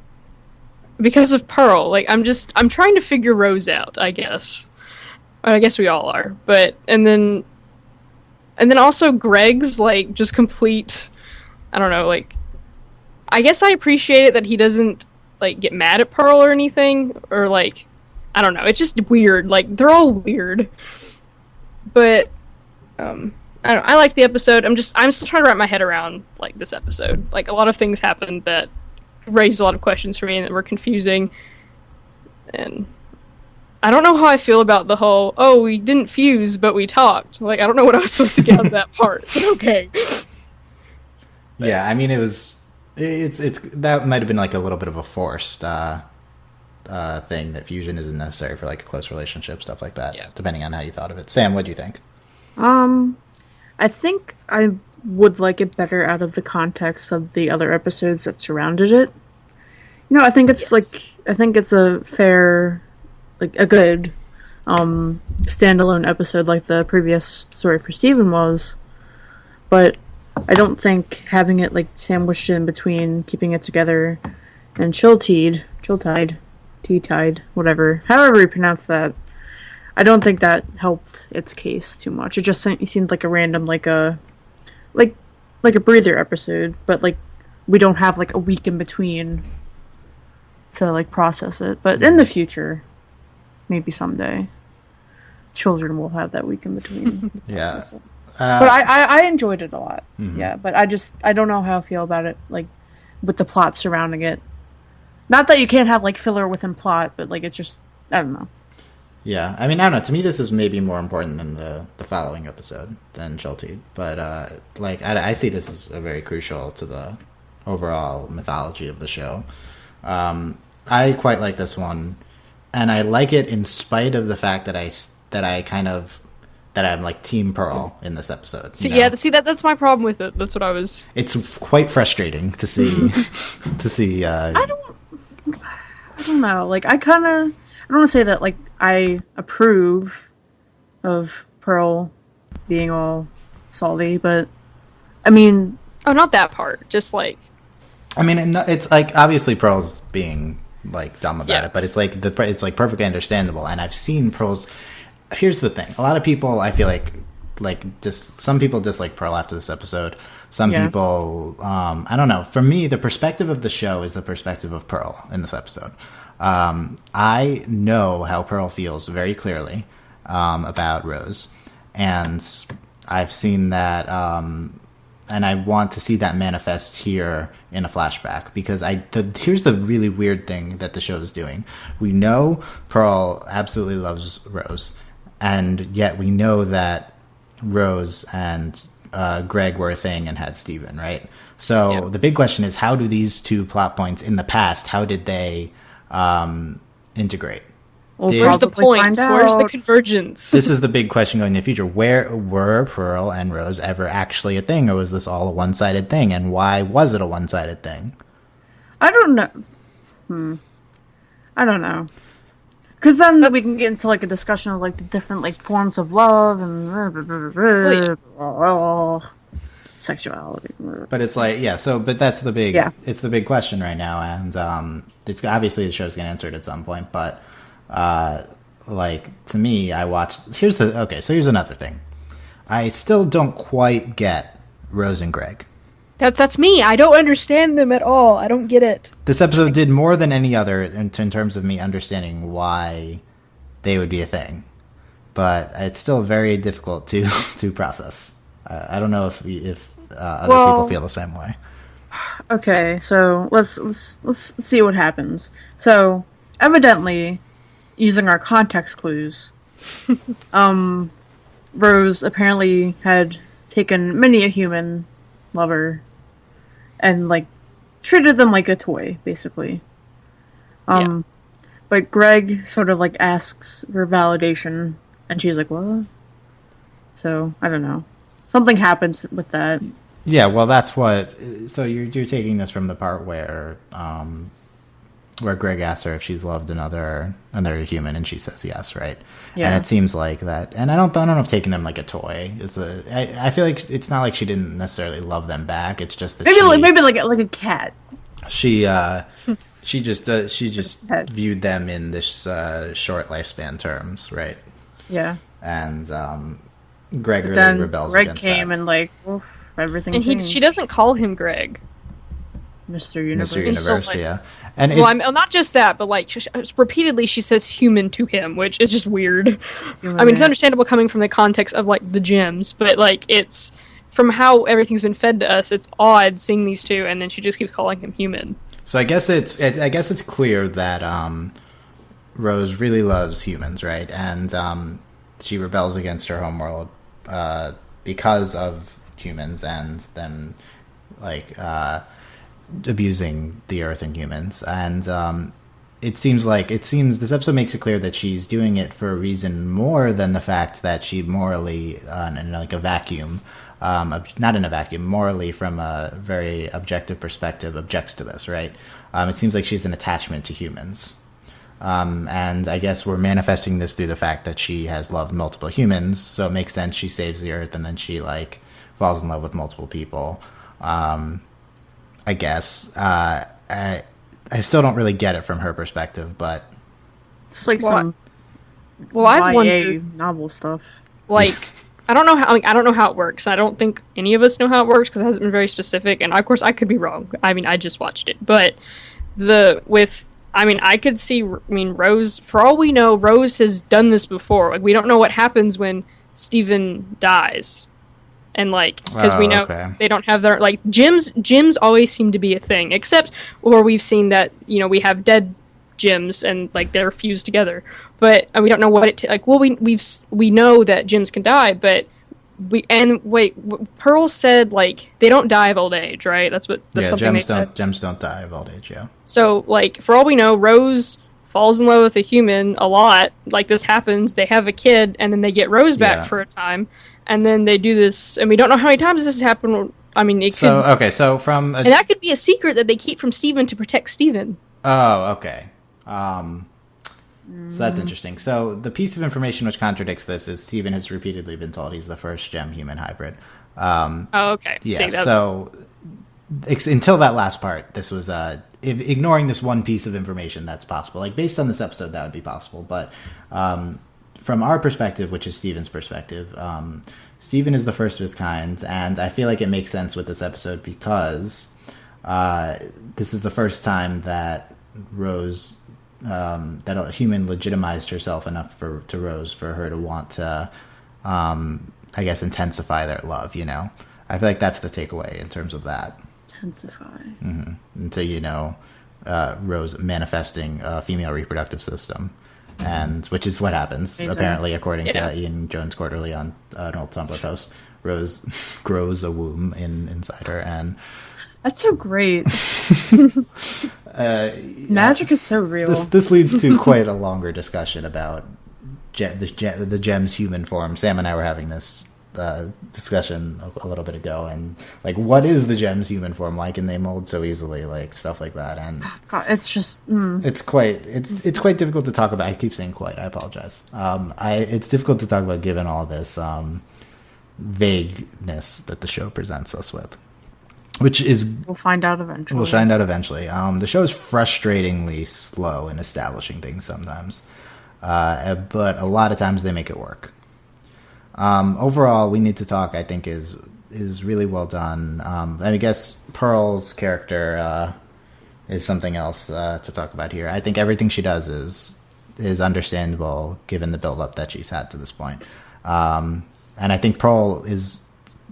Pearl. Like, I'm trying to figure Rose out, I guess. I guess we all are. But and then also Greg's like just complete, I don't know, like, I guess I appreciate it that he doesn't like get mad at Pearl or anything, or like, I don't know, it's just weird. Like, they're all weird. But I like the episode. I'm still trying to wrap my head around like this episode. Like, a lot of things happened that raised a lot of questions for me and that were confusing. And I don't know how I feel about the whole, oh, we didn't fuse, but we talked. Like, I don't know what I was supposed to get out of that part, but okay. Yeah, I mean, it's that might have been like a little bit of a forced thing, that fusion isn't necessary for like a close relationship, stuff like that, depending on how you thought of it. Sam, what do you think? I think I would like it better out of the context of the other episodes that surrounded it. I think it's I think it's a fair, like a good standalone episode like the previous Story for Steven was, but I don't think having it like sandwiched in between Keeping It Together and Chilltide, Tea-Tide, whatever, however you pronounce that, I don't think that helped its case too much. It just seemed like a random, like a breather episode, but like we don't have like a week in between to like process it. But in the future, maybe someday, children will have that week in between. Yeah. But I enjoyed it a lot. Mm-hmm. Yeah, but I don't know how I feel about it, like with the plot surrounding it. Not that you can't have like filler within plot, but like it's just, I don't know. Yeah, I mean, I don't know. To me, this is maybe more important than the following episode, than Chilty. But like I see this as a very crucial to the overall mythology of the show. I quite like this one, and I like it in spite of the fact that I'm like Team Pearl in this episode. That's my problem with it. That's what I was. It's quite frustrating to see. I don't know. Like I don't want to say that like I approve of Pearl being all salty, but I mean, not that part. Just like, I mean, it's like obviously Pearl's being like dumb about it, but it's like it's like perfectly understandable. And I've seen Pearl's. Here's the thing: a lot of people, I feel like just some people dislike Pearl after this episode. Some people, I don't know. For me, the perspective of the show is the perspective of Pearl in this episode. I know how Pearl feels very clearly about Rose, and I've seen that, and I want to see that manifest here in a flashback, because here's the really weird thing that the show is doing. We know Pearl absolutely loves Rose, and yet we know that Rose and Greg were a thing and had Steven, right? So the big question is, how do these two plot points in the past, how did they integrate? Where's the point? Where's the convergence? This is the big question going in the future. Where were Pearl and Rose ever actually a thing, or was this all a one-sided thing? And why was it a one-sided thing? I don't know. I don't know. Because then we can get into like a discussion of like the different like forms of love and sexuality. But it's like, but that's the big, it's the big question right now, and it's obviously the show's gonna answer it at some point. But like to me, here's another thing. I still don't quite get Rose and Greg. That's me. I don't understand them at all. I don't get it. This episode did more than any other in terms of me understanding why they would be a thing, but it's still very difficult to process. I don't know if other people feel the same way. Okay, so let's see what happens. So evidently, using our context clues, Rose apparently had taken many a human lover and like treated them like a toy, basically. But Greg sort of like asks for validation, and she's like, "What?" So I don't know. Something happens with that. Yeah, well, that's what. So you're taking this from the part where Greg asks her if she's loved another human, and she says yes, right? Yeah. And it seems like that. And I don't know if taking them like a toy is the. I feel like it's not like she didn't necessarily love them back. It's just that maybe like a cat. She just viewed them in this short lifespan terms, right? Yeah. And Greg really rebels against that. Greg came and like, oof, everything and changed. She doesn't call him Greg. Mr. Universe. Mr. Universe, yeah. And not just that, but like repeatedly she says human to him, which is just weird. I mean, it's understandable coming from the context of like the gems, but like it's from how everything's been fed to us, it's odd seeing these two, and then she just keeps calling him human. So I guess it's clear that Rose really loves humans, right? And she rebels against her homeworld because of humans and them like abusing the Earth and humans. And it seems this episode makes it clear that she's doing it for a reason more than the fact that she morally, in like a vacuum, not in a vacuum, morally from a very objective perspective, objects to this, right? It seems like she's an attachment to humans. And I guess we're manifesting this through the fact that she has loved multiple humans, so it makes sense she saves the Earth and then she like falls in love with multiple people. I guess. I still don't really get it from her perspective, but It's like Well, some I've YA wondered, novel stuff. like, I don't know how it works. I don't think any of us know how it works because it hasn't been very specific. And of course, I could be wrong. I mean, I just watched it, but I could see. I mean, Rose. For all we know, Rose has done this before. Like, we don't know what happens when Steven dies, and like because we know they don't have their like gyms always seem to be a thing, except where we've seen that we have dead gyms and like they're fused together, but we don't know what it like. Well, we know that gyms can die, but Pearl said like they don't die of old age, right? That's something they said. Gems don't die of old age, yeah. So like for all we know, Rose falls in love with a human a lot. Like this happens, they have a kid, and then they get Rose back for a time, and then they do this, and we don't know how many times this has happened. I mean, it could. Okay, so from and that could be a secret that they keep from Steven to protect Steven. Oh, okay. So that's interesting. So the piece of information which contradicts this is Steven has repeatedly been told he's the first gem-human hybrid. Okay. Yeah, so until that last part, this was ignoring this one piece of information that's possible. Like, based on this episode, that would be possible. But from our perspective, which is Steven's perspective, Steven is the first of his kind, and I feel like it makes sense with this episode because this is the first time that Rose... that a human legitimized herself enough to Rose for her to want to, I guess, intensify their love. I feel like that's the takeaway in terms of that. Intensify. Into Rose manifesting a female reproductive system, and which is what happens apparently according to Ian Jones Quarterly on an old Tumblr post. Rose grows a womb inside her, and that's so great. Magic is so real. This leads to quite a longer discussion about the gem's human form. Sam and I were having this discussion a little bit ago, and like, what is the gem's human form? Why can they mold so easily? Like stuff like that, and God, it's just it's quite difficult to talk about. I keep saying quite. I apologize. It's difficult to talk about given all this vagueness that the show presents us with. Which is... We'll find out eventually. The show is frustratingly slow in establishing things sometimes. But a lot of times they make it work. Overall, We Need to Talk, I think, is really well done. I guess Pearl's character is something else to talk about here. I think everything she does is understandable given the build-up that she's had to this point. And I think Pearl is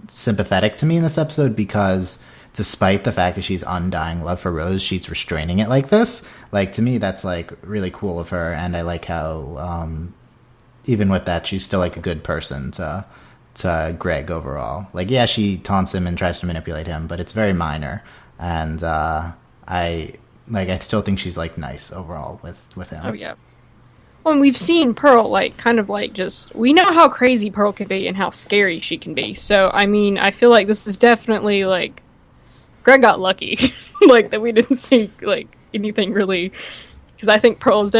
sympathetic to me in this episode because... despite the fact that she's undying love for Rose, she's restraining it like this. Like, to me, that's, like, really cool of her, and I like how, even with that, she's still, like, a good person to Greg overall. Like, yeah, she taunts him and tries to manipulate him, but it's very minor, and I still think she's, like, nice overall with him. Oh, yeah. Well, and we've seen Pearl, like, kind of, like, just... We know how crazy Pearl can be and how scary she can be, so, I mean, I feel like this is definitely, like... Greg got lucky, like, that we didn't see, like, anything really, because I think Pearl is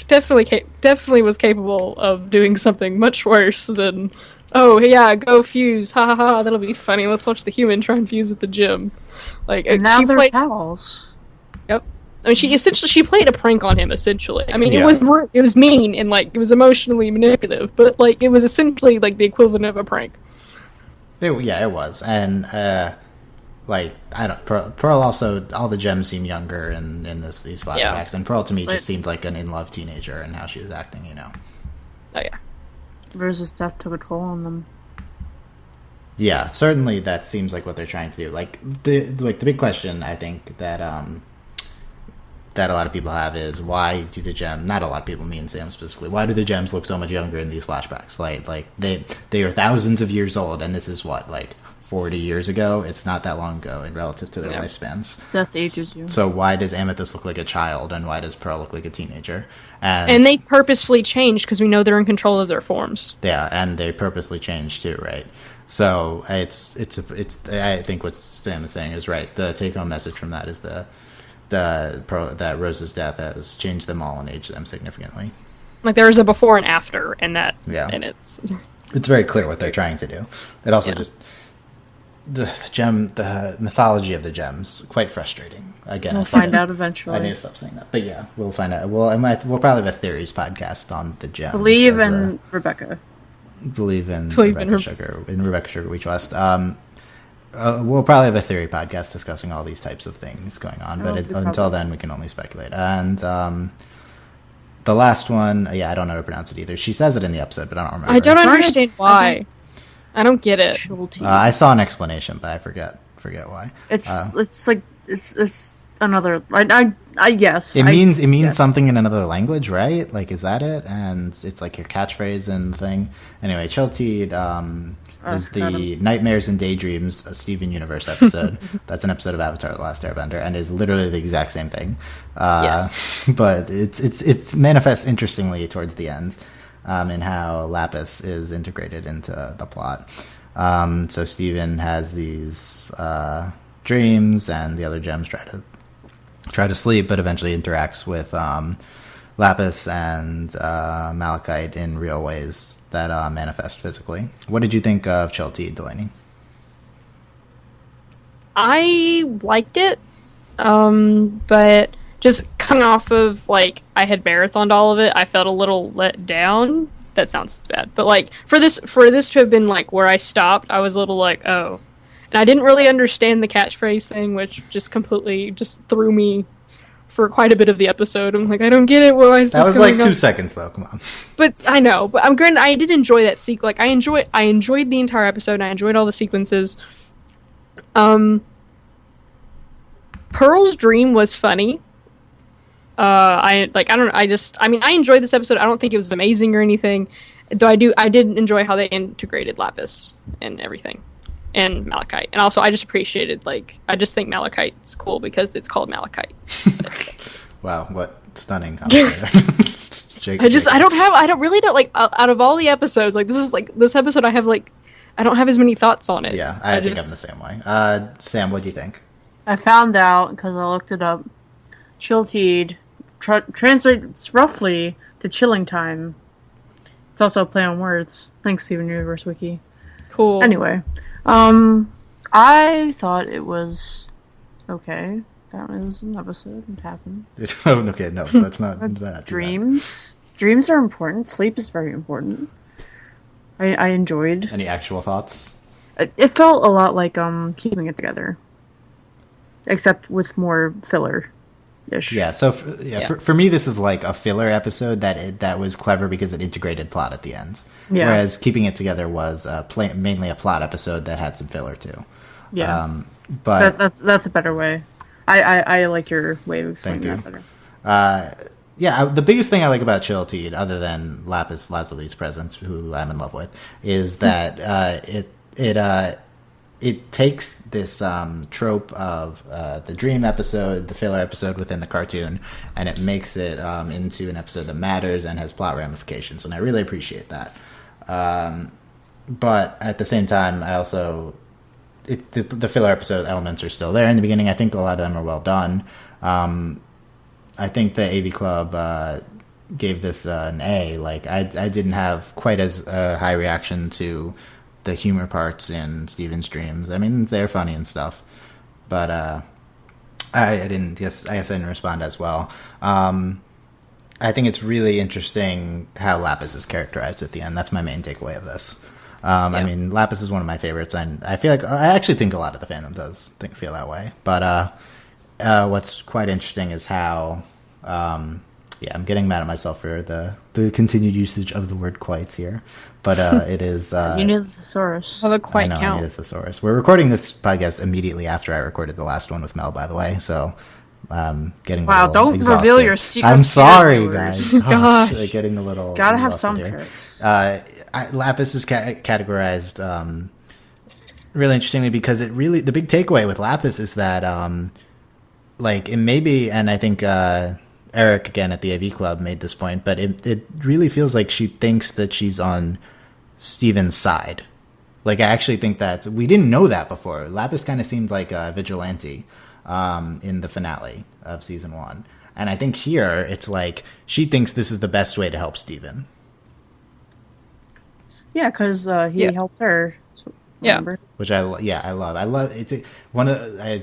definitely was capable of doing something much worse than, oh, yeah, go fuse, ha ha ha, that'll be funny, let's watch the human try and fuse with the gym. Like, and now they're pals. Yep. I mean, she played a prank on him, essentially. I mean, it was mean, and, like, it was emotionally manipulative, but, like, it was essentially, like, the equivalent of a prank. It was, and, like, I don't... Pearl also... All the gems seem younger in these flashbacks, and Pearl to me just seemed like an in-love teenager in how she was acting, Oh, yeah. Rose's death took a toll on them. Yeah, certainly that seems like what they're trying to do. Like, the big question, I think, that that a lot of people have is, why do the gems, not a lot of people, me and Sam specifically, why do the gems look so much younger in these flashbacks? Like they are thousands of years old, and this is what, like 40 years ago? It's not that long ago in relative to their lifespans. Death ages you. So why does Amethyst look like a child, and why does Pearl look like a teenager? And they purposefully changed because we know they're in control of their forms. Yeah, and they purposely changed too, right? So it's I think what Sam is saying is right. The take-home message from that is that Rose's death has changed them all and aged them significantly. Like there is a before and after in that, and it's very clear what they're trying to do. It also just the mythology of the gems, quite frustrating. Again, we'll find out eventually. I need to stop saying that, but yeah, we'll find out. We'll probably have a theories podcast on the gems. Believe in Rebecca. Believe in Rebecca Sugar Beach West. We'll probably have a theory podcast discussing all these types of things going on, but until then, we can only speculate. And the last one, I don't know how to pronounce it either. She says it in the episode, but I don't remember. I don't understand why. I don't get it. I saw an explanation, but I forget why. It's like it's another. I guess it means something in another language, right? Like, is that it? And it's like your catchphrase and thing. Anyway, Chilteed is the Nightmares and Daydreams, a Steven Universe episode. That's an episode of Avatar: The Last Airbender, and is literally the exact same thing. Yes, but it's manifests interestingly towards the end, in how Lapis is integrated into the plot. So Steven has these dreams, and the other gems try to sleep, but eventually interacts with Lapis and Malachite in real ways that manifest physically. What did you think of Chilteed, Delaney? I liked it, but just coming off of, like, I had marathoned all of it, I felt a little let down. That sounds bad, but like for this to have been like where I stopped, I was a little like, oh. And I didn't really understand the catchphrase thing, which just completely threw me for quite a bit of the episode. I'm like, I don't get it. Why is this going on? That was like 2 seconds, though. Come on. But I know. But I'm granted, I did enjoy that sequence. Like, I enjoyed the entire episode, and I enjoyed all the sequences. Pearl's dream was funny. I enjoyed this episode. I don't think it was amazing or anything. Though I did enjoy how they integrated Lapis and everything. And Malachite. And also, I just appreciated, I just think Malachite's cool because it's called Malachite. Wow, what stunning commentator. I don't really out of all the episodes, this episode I don't have as many thoughts on it. Yeah, I think I'm the same way. Sam, what do you think? I found out, because I looked it up, Chilteed translates roughly to chilling time. It's also a play on words. Thanks, Steven Universe Wiki. Cool. Anyway. I thought it was okay. It was an episode. It happened. Okay, no, that's not that. Dreams are important. Sleep is very important. I enjoyed. Any actual thoughts? It felt a lot like Keeping It Together, except with more filler-ish. Yeah. So for me, this is like a filler episode that was clever because it integrated plot at the end. Yeah. Whereas Keeping It Together was mainly a plot episode that had some filler too. Yeah. But that's a better way. I like your way of explaining that better. The biggest thing I like about Chilteed, other than Lapis Lazuli's presence, who I'm in love with, is that it takes this trope of the dream episode, the filler episode within the cartoon, and it makes it into an episode that matters and has plot ramifications, and I really appreciate that. But at the same time, I also the filler episode elements are still there in the beginning. I think a lot of them are well done. I think the AV Club gave this an A. I didn't have quite as high reaction to the humor parts in Steven's dreams. I mean, they're funny and stuff, but I guess I didn't respond as well. I think it's really interesting how Lapis is characterized at the end. That's my main takeaway of this. I mean, Lapis is one of my favorites, and I actually think a lot of the fandom does feel that way. But what's quite interesting is how, I'm getting mad at myself for the continued usage of the word "quite" here, but it is. You need a thesaurus. Have a quite count. I need a thesaurus. We're recording this podcast immediately after I recorded the last one with Mel, by the way, so Getting Wow, a little don't exhausted. reveal your secrets. I'm sorry, to guys. Gosh. Getting a little. Gotta have exhausted some here. tricks. Lapis is categorized really interestingly because the big takeaway with Lapis is that like it may be, and I think Eric again at the AV Club made this point, but it really feels like she thinks that she's on Steven's side. Like I actually think that we didn't know that before. Lapis kind of seemed like a vigilante in the finale of season 1, and I think here it's like she thinks this is the best way to help Steven. Yeah, because he helped her. So, remember? Which I love. I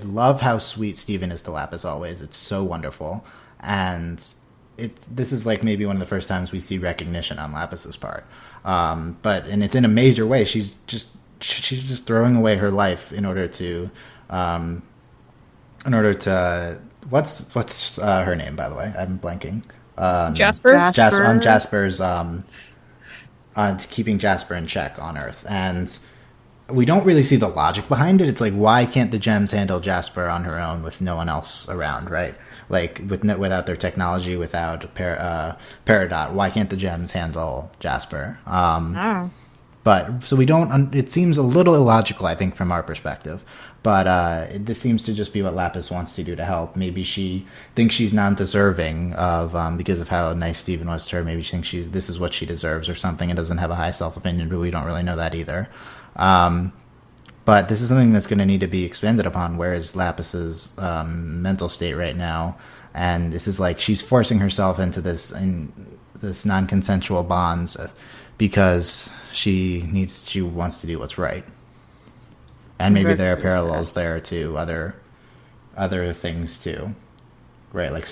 love how sweet Steven is to Lapis always. It's so wonderful, and this is like maybe one of the first times we see recognition on Lapis's part. But it's in a major way. She's just throwing away her life in order to what's her name, by the way? I'm blanking. Jasper? On Jasper's on keeping Jasper in check on Earth, and we don't really see the logic behind it. It's like, why can't the gems handle Jasper on her own with no one else around, right? Like without their technology, without Peridot, why can't the gems handle Jasper? But so we don't. It seems a little illogical, I think, from our perspective. But this seems to just be what Lapis wants to do to help. Maybe she thinks she's non-deserving of because of how nice Steven was to her. Maybe she thinks this is what she deserves or something, and doesn't have a high self-opinion. But we don't really know that either. But this is something that's going to need to be expanded upon. Where is Lapis's mental state right now? And this is like she's forcing herself into this non-consensual bonds because she wants to do what's right. And maybe there are parallels there to other things too, right? Like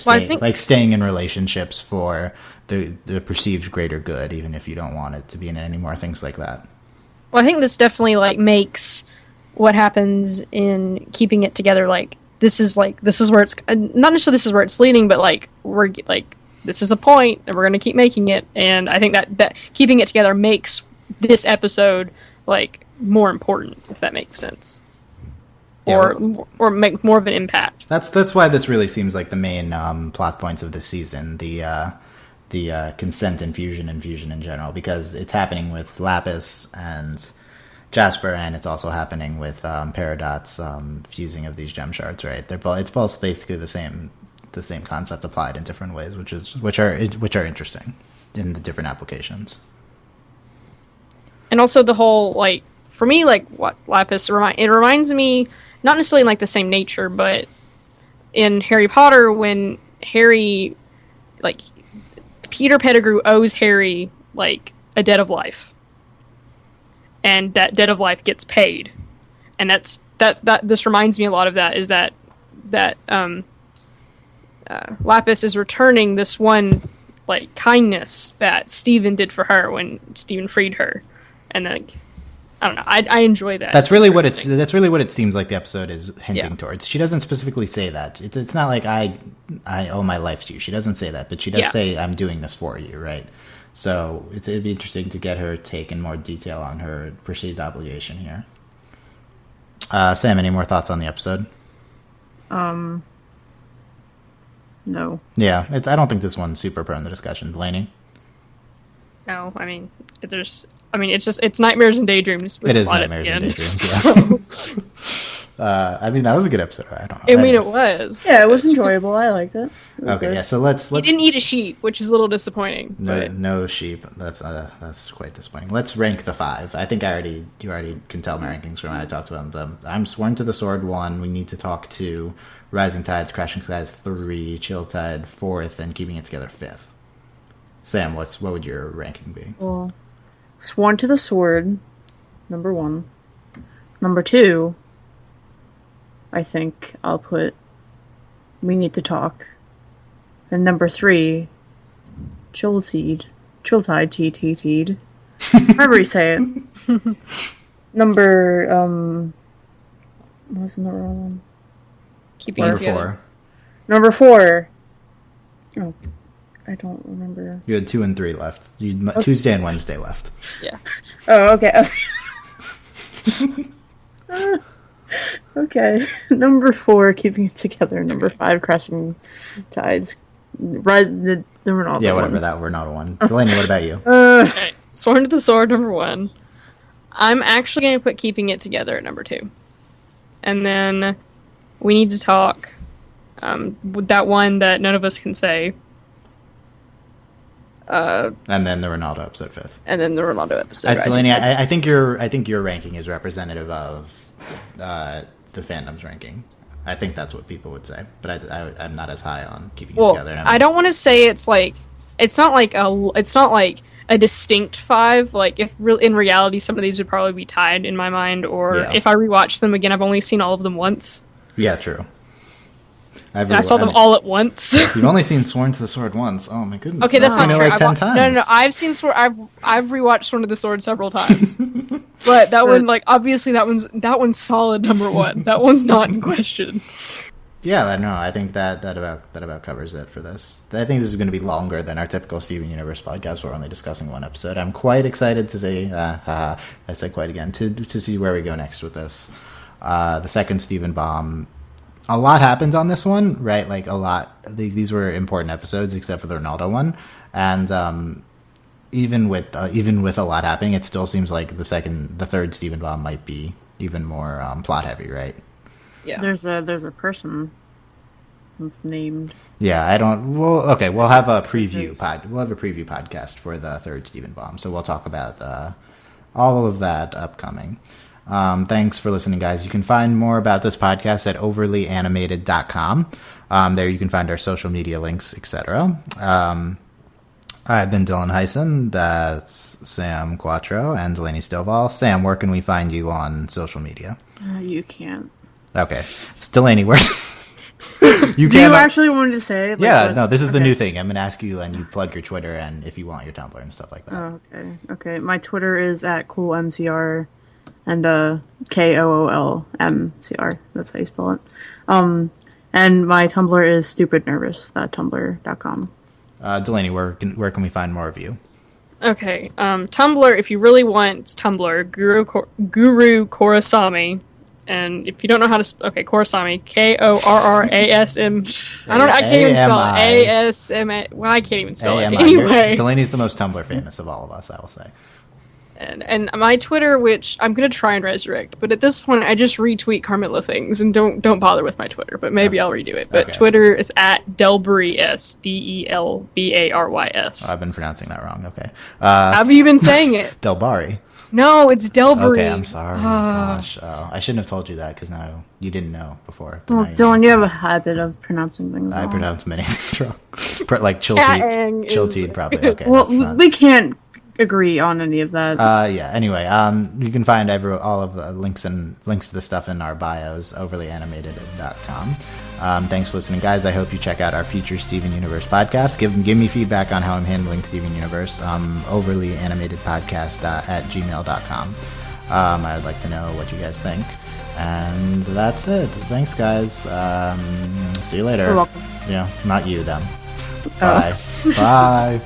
staying in relationships for the perceived greater good, even if you don't want it to be in it anymore. Things like that. Well, I think this definitely like makes what happens in keeping it together like this is where it's not necessarily this is where it's leading, but like we're like this is a point and we're going to keep making it. And I think that keeping it together makes this episode like more important, if that makes sense, or make more of an impact. That's why this really seems like the main plot points of this season. The consent infusion in general, because it's happening with Lapis and Jasper, and it's also happening with Peridot's fusing of these gem shards. Right? It's both basically the same concept applied in different ways, which are interesting in the different applications. And also the whole like for me like what Lapis it reminds me not necessarily in, like the same nature, but in Harry Potter when Harry like Peter Pettigrew owes Harry like a debt of life, and that debt of life gets paid, and that this reminds me a lot of that is that Lapis is returning this one like kindness that Steven did for her when Steven freed her, and like I don't know, I enjoy that. That's really what it seems like the episode is hinting towards. She doesn't specifically say that. It's not like I owe my life to you. She doesn't say that, but she does say I'm doing this for you, right? So it'd be interesting to get her take in more detail on her perceived obligation here. Sam, any more thoughts on the episode? No. Yeah, I don't think this one's super prone to discussion. Delaney? No, I mean, it's nightmares and daydreams. It is nightmares and daydreams, yeah. I mean, that was a good episode. I don't know. It was. Yeah, it was enjoyable. I liked it. Okay, yeah, so let's... He didn't eat a sheep, which is a little disappointing. No sheep. That's quite disappointing. Let's rank the 5. I think you already can tell my rankings from when I talked about them. I'm Sworn to the Sword 1. We need to talk to Rising Tides, Crashing Skies 3, Chill Tide 4th, and Keeping It Together 5th. Sam, what would your ranking be? Well, Sworn to the Sword, number 1. Number 2, I think I'll put We Need to Talk. And number 3, Chill Tide, Teed. However you say it. Number, what was the number one? Keeping It Together. 4. Number 4. Oh, I don't remember. You had 2 and 3 left. You had Tuesday and Wednesday left. Yeah. Oh, okay. Okay. Number 4, keeping it together. Number 5, crashing tides. The Ronaldo Yeah, whatever, one. that Ronaldo one. Delaney, what about you? Okay, Sworn to the Sword, number 1. I'm actually going to put Keeping It Together at number 2. And then we need to talk with that one that none of us can say. And then the Ronaldo episode 5th. And then the Ronaldo episode. Delaney, I think your ranking is representative of the fandom's ranking. I think that's what people would say, but I'm not as high on Keeping It Together. I don't want to say it's not like a distinct 5. Like if in reality, some of these would probably be tied in my mind, or if I rewatch them again, I've only seen all of them once. Yeah, true. I saw them all at once. You've only seen Sworn to the Sword once. Oh my goodness. Okay, that's not true. Like 10 times. No. I've seen I've rewatched Sworn to the Sword several times. But that one, like, obviously that one's solid number 1. That one's not in question. Yeah, I know. I think that about covers it for this. I think this is going to be longer than our typical Steven Universe podcast. We're only discussing one episode. I'm quite excited to see. I said quite again to see where we go next with this. The second Steven Bomb. A lot happened on this one, right? Like a lot. These were important episodes, except for the Ronaldo one, and even with a lot happening, it still seems like the third Steven Bomb might be even more plot heavy, right? Yeah. There's a person that's named. Yeah, I don't. Well, okay, we'll have a preview We'll have a preview podcast for the third Steven Bomb, so we'll talk about all of that upcoming. Thanks for listening, guys. You can find more about this podcast at overlyanimated.com. There you can find our social media links, etc. I've been Dylan Hysen. That's Sam Quattro and Delaney Stovall. Sam, where can we find you on social media? You can't. Okay. It's Delaney, where... You Do you actually want to say? Like, yeah, no, this is the new thing. I'm going to ask you, and you plug your Twitter and if you want your Tumblr and stuff like that. Oh, okay. My Twitter is at coolmcr. And KOOLMCR. That's how you spell it. And my Tumblr is stupidnervous.tumblr.com. Delaney, where can we find more of you? Okay, Tumblr, if you really want, it's Tumblr, Guru Korasami. And if you don't know how to okay, Korasami, KORRASM. I can't even spell it. ASM. Well, I can't even spell it. Anyway. Delaney's the most Tumblr famous of all of us, I will say. And my Twitter, which I'm gonna try and resurrect, but at this point I just retweet Carmilla things and don't bother with my Twitter. But maybe I'll redo it. But Twitter is at Delbarys, DELBARYS. Oh, I've been pronouncing that wrong. Okay. How have you been saying it? Delbari. No, it's Delbury. Okay, I'm sorry. Gosh, I shouldn't have told you that because now you didn't know before. Well, Dylan, you have a habit of pronouncing things wrong. I pronounce many things wrong. Like Chilteed, probably. Okay. Well, we can't agree on any of that. Yeah. Anyway, you can find all of the links to the stuff in our bios, overlyanimated.com. Thanks for listening, guys. I hope you check out our future Steven Universe podcast. Give me feedback on how I'm handling Steven Universe. Overlyanimatedpodcast at gmail.com. I would like to know what you guys think. And that's it. Thanks, guys. See you later. You're welcome. Yeah, not you, them. Bye. Bye.